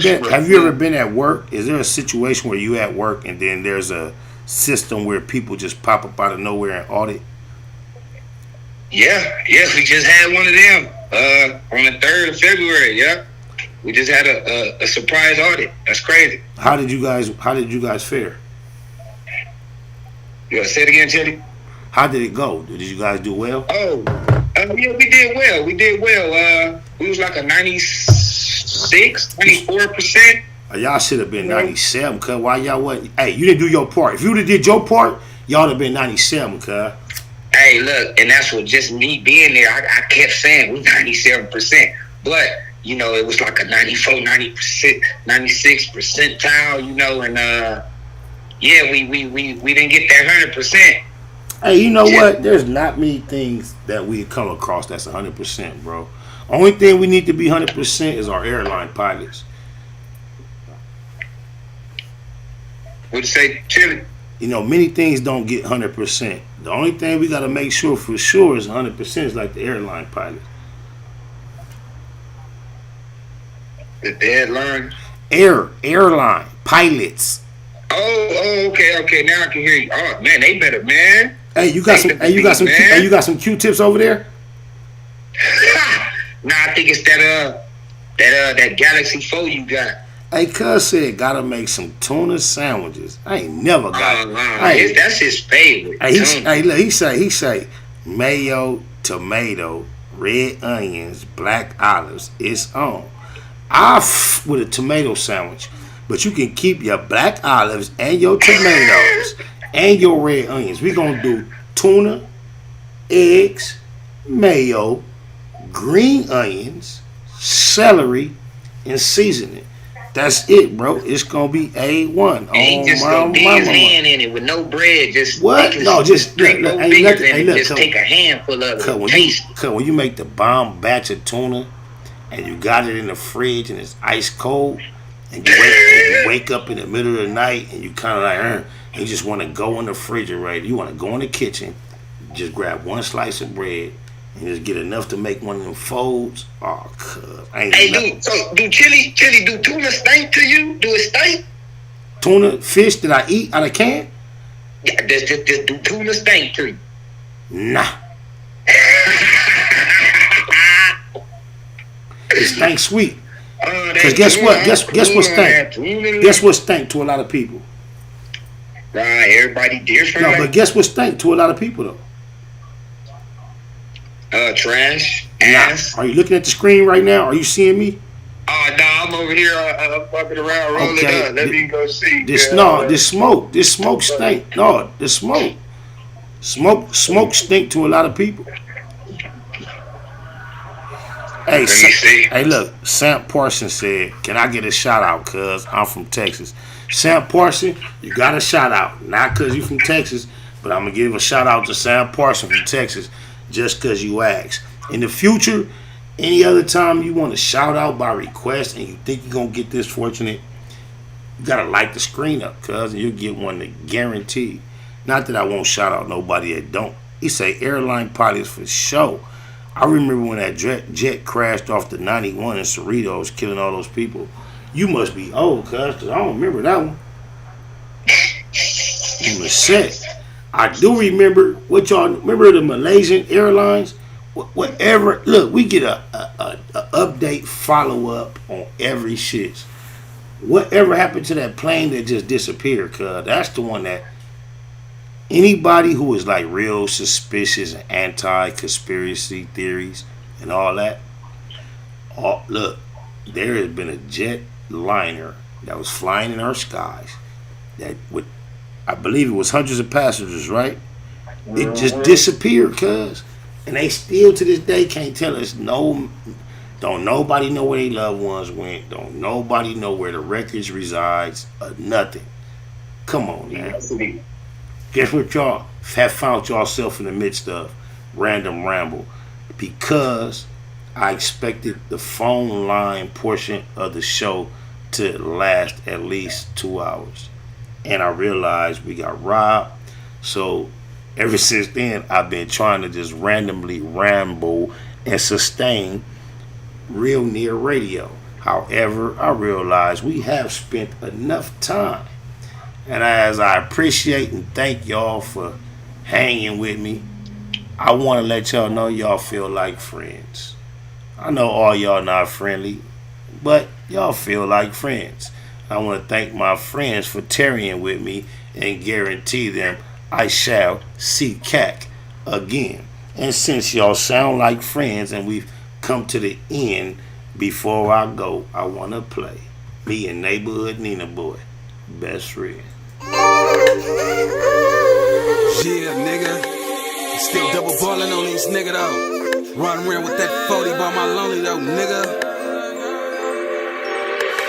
ever been at work? Is there a situation where you at work and then there's a system where people just pop up out of nowhere and audit? Yeah, we just had one of them on the 3rd of February. Yeah, we just had a surprise audit. That's crazy. How did you guys fare? You gotta say it again, Chitty? How did it go? Did you guys do well? Yeah, we did well. We was like a 94%. Y'all should have been 97, cuz. Why y'all wasn't? Hey, you didn't do your part. If you would have did your part, y'all would have been 97, cuz. Hey, look, and that's what just me being there, I kept saying we 97%. But, it was like a 94, 90%, 96 percentile, and yeah, we didn't get that 100%. Hey, you know what? There's not many things that we come across that's 100%, bro. Only thing we need to be 100% is our airline pilots. What'd you say, Chili? Many things don't get 100%. The only thing we got to make sure for sure is 100% is like the airline pilots. The airline? Airline pilots. Oh, okay. Now I can hear you. Oh man, they better, man. Hey, you got some Q-tips over there? Nah, I think it's that Galaxy 4 you got. Hey, cuz said gotta make some tuna sandwiches. I ain't never got it. That's his favorite. He say mayo, tomato, red onions, black olives. It's on. With a tomato sandwich. But you can keep your black olives and your tomatoes and your red onions. We're going to do tuna, eggs, mayo, green onions, celery, and seasoning. That's it, bro. It's going to be A1. And he just going to dig his hand in it with no bread. Just what? No, just take a handful of it. When you make the bomb batch of tuna and you got it in the fridge and it's ice cold, and you wake up in the middle of the night and you kind of like, and you just want to go in the refrigerator. You want to go in the kitchen, just grab one slice of bread and just get enough to make one of them folds. Oh, cuz. Do chili do tuna stink to you? Do it stink? Tuna, fish that I eat out of can? Yeah, just do tuna stink to you? Nah. It stank sweet. Because guess what? Guess what stank? Guess what stank to a lot of people? Right, everybody different. No, but guess what stank to a lot of people though? Trash. Ass. Are you looking at the screen right now? Are you seeing me? Oh no, I'm over here fucking around rolling up. Let me go see. This smoke stink. No, the smoke. Smoke stink to a lot of people. Hey, look, Sam Parsons said, can I get a shout out, cuz I'm from Texas. Sam Parson, you got a shout out. Not because you from Texas, but I'm going to give a shout out to Sam Parson from Texas just because you asked. In the future, any other time you want to shout out by request and you think you're going to get this fortunate, you got to light the screen up, cuz, and you'll get one that guaranteed. Not that I won't shout out nobody that don't. He say airline pilots for show. I remember when that jet crashed off the 91 in Cerritos, killing all those people. You must be old, cuz, because I don't remember that one. On the set. I do remember, what y'all remember the Malaysian Airlines? Whatever, look, we get a update follow-up on every shit. Whatever happened to that plane that just disappeared, cuz? That's the one that anybody who is like real suspicious and anti-conspiracy theories and all that, look, there has been a jet liner that was flying in our skies that would, I believe it was hundreds of passengers, right? It just disappeared, cuz. And they still to this day can't tell us no. Don't nobody know where their loved ones went. Don't nobody know where the wreckage resides. Nothing. Come on, man. Guess what y'all have found yourself in the midst of? Random ramble. Because I expected the phone line portion of the show to last at least 2 hours. And I realized we got robbed. So ever since then, I've been trying to just randomly ramble and sustain real near radio. However, I realize we have spent enough time. And as I appreciate and thank y'all for hanging with me, I want to let y'all know y'all feel like friends. I know all y'all not friendly, but y'all feel like friends. I want to thank my friends for tarrying with me and guarantee them I shall see CAC again. And since y'all sound like friends and we've come to the end, before I go, I want to play me and Neighborhood Nina Boy, Best Friend. Yeah, nigga. Still double balling on these nigga though. Riding around with that 40 by my lonely though, nigga.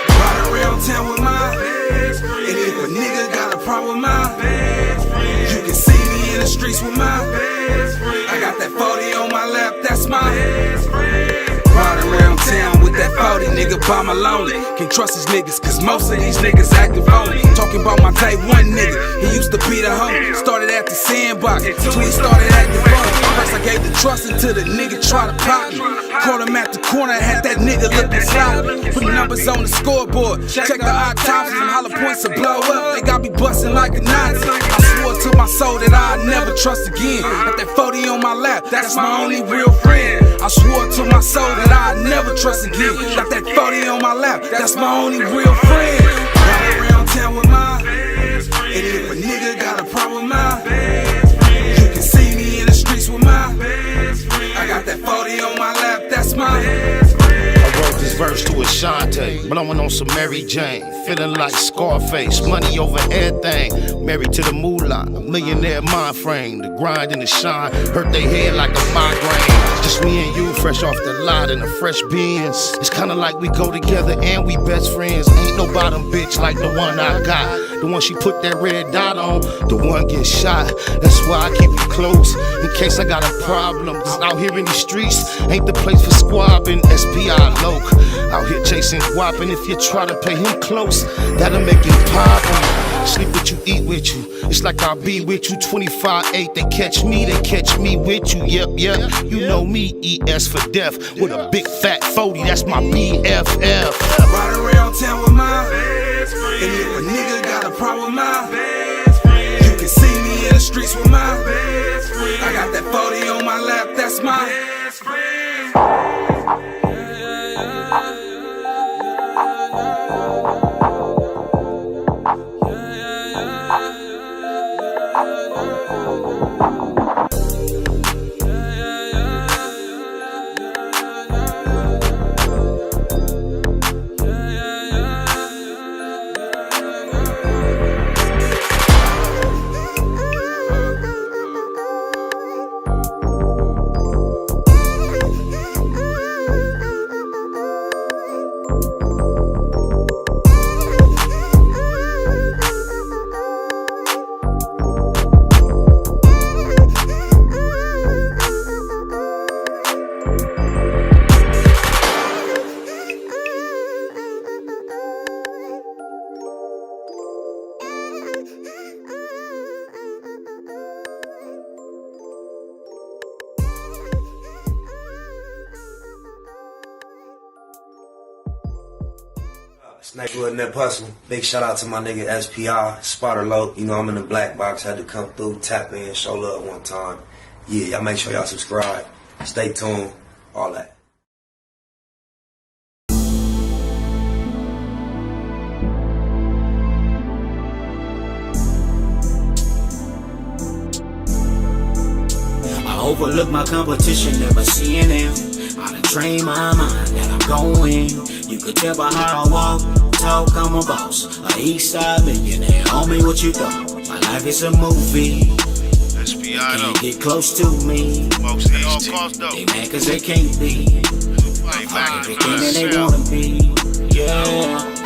Riding around town with my best friend. And if a nigga got a problem with my best friend, you can see me in the streets with my best friend. I got that 40 on my lap, that's my best friend. Riding around town with that 40, nigga, by my lonely. Can't trust these niggas, cause most of these niggas acting phony. Talking about my type 1 nigga, he used to be the homie. Started at the sandbox, till he started acting funny. First I gave the trust until the nigga tried to pop me. Caught him at the corner, had that nigga looking sloppy. Put numbers on the scoreboard, check the autopsies. Them hollow points to blow up, they got me busting like a Nazi. I swore to my soul that I'd never trust again. Got that 40 on my lap, that's my only real friend. I swore to my soul that I'd never trust again. Got that 40 on my lap, that's my only real friend. Ride around town with my best friend. And if a nigga got a problem with my best friend, you can see me in the streets with my best friend. I got that 40 on my lap, that's my best friend. I wrote this verse to Ashante, blowing on some Mary Jane, feeling like Scarface, money over everything, married to the moolah, a millionaire mind frame, the grind and the shine, hurt they head like a migraine. Just me and you, fresh off the lot in a fresh Benz. It's kinda like we go together and we best friends. Ain't no bottom bitch like the one I got. The one she put that red dot on, the one gets shot. That's why I keep you close, in case I got a problem. Cause out here in these streets, ain't the place for squabbing. SPI Loke, out here chasing guap. And if you try to pay him close, that'll make him pop. Sleep with you, eat with you. It's like I'll be with you 25-8. They catch me with you. Yep. You know me, ES for death. With a big fat 40, that's my BFF. Ride around town with my best friend. And if a nigga got a problem with my best friend, you can see me in the streets with my best friend. I got that 40 on my lap, that's my best friend. Snakewood Nip Hustle. Big shout out to my nigga SPI, Spotter Low. You know I'm in the black box, had to come through, tap in, show love one time. Yeah, y'all make sure y'all subscribe. Stay tuned, all that. I overlook my competition, never seeing them. I done train my mind that I'm going. You could tell by how I walk, talk, I'm a boss. A east side millionaire, homie, what you thought? My life is a movie. SPI Can't get close to me. They mad cause they can't be. Everything that they wanna be. Yeah.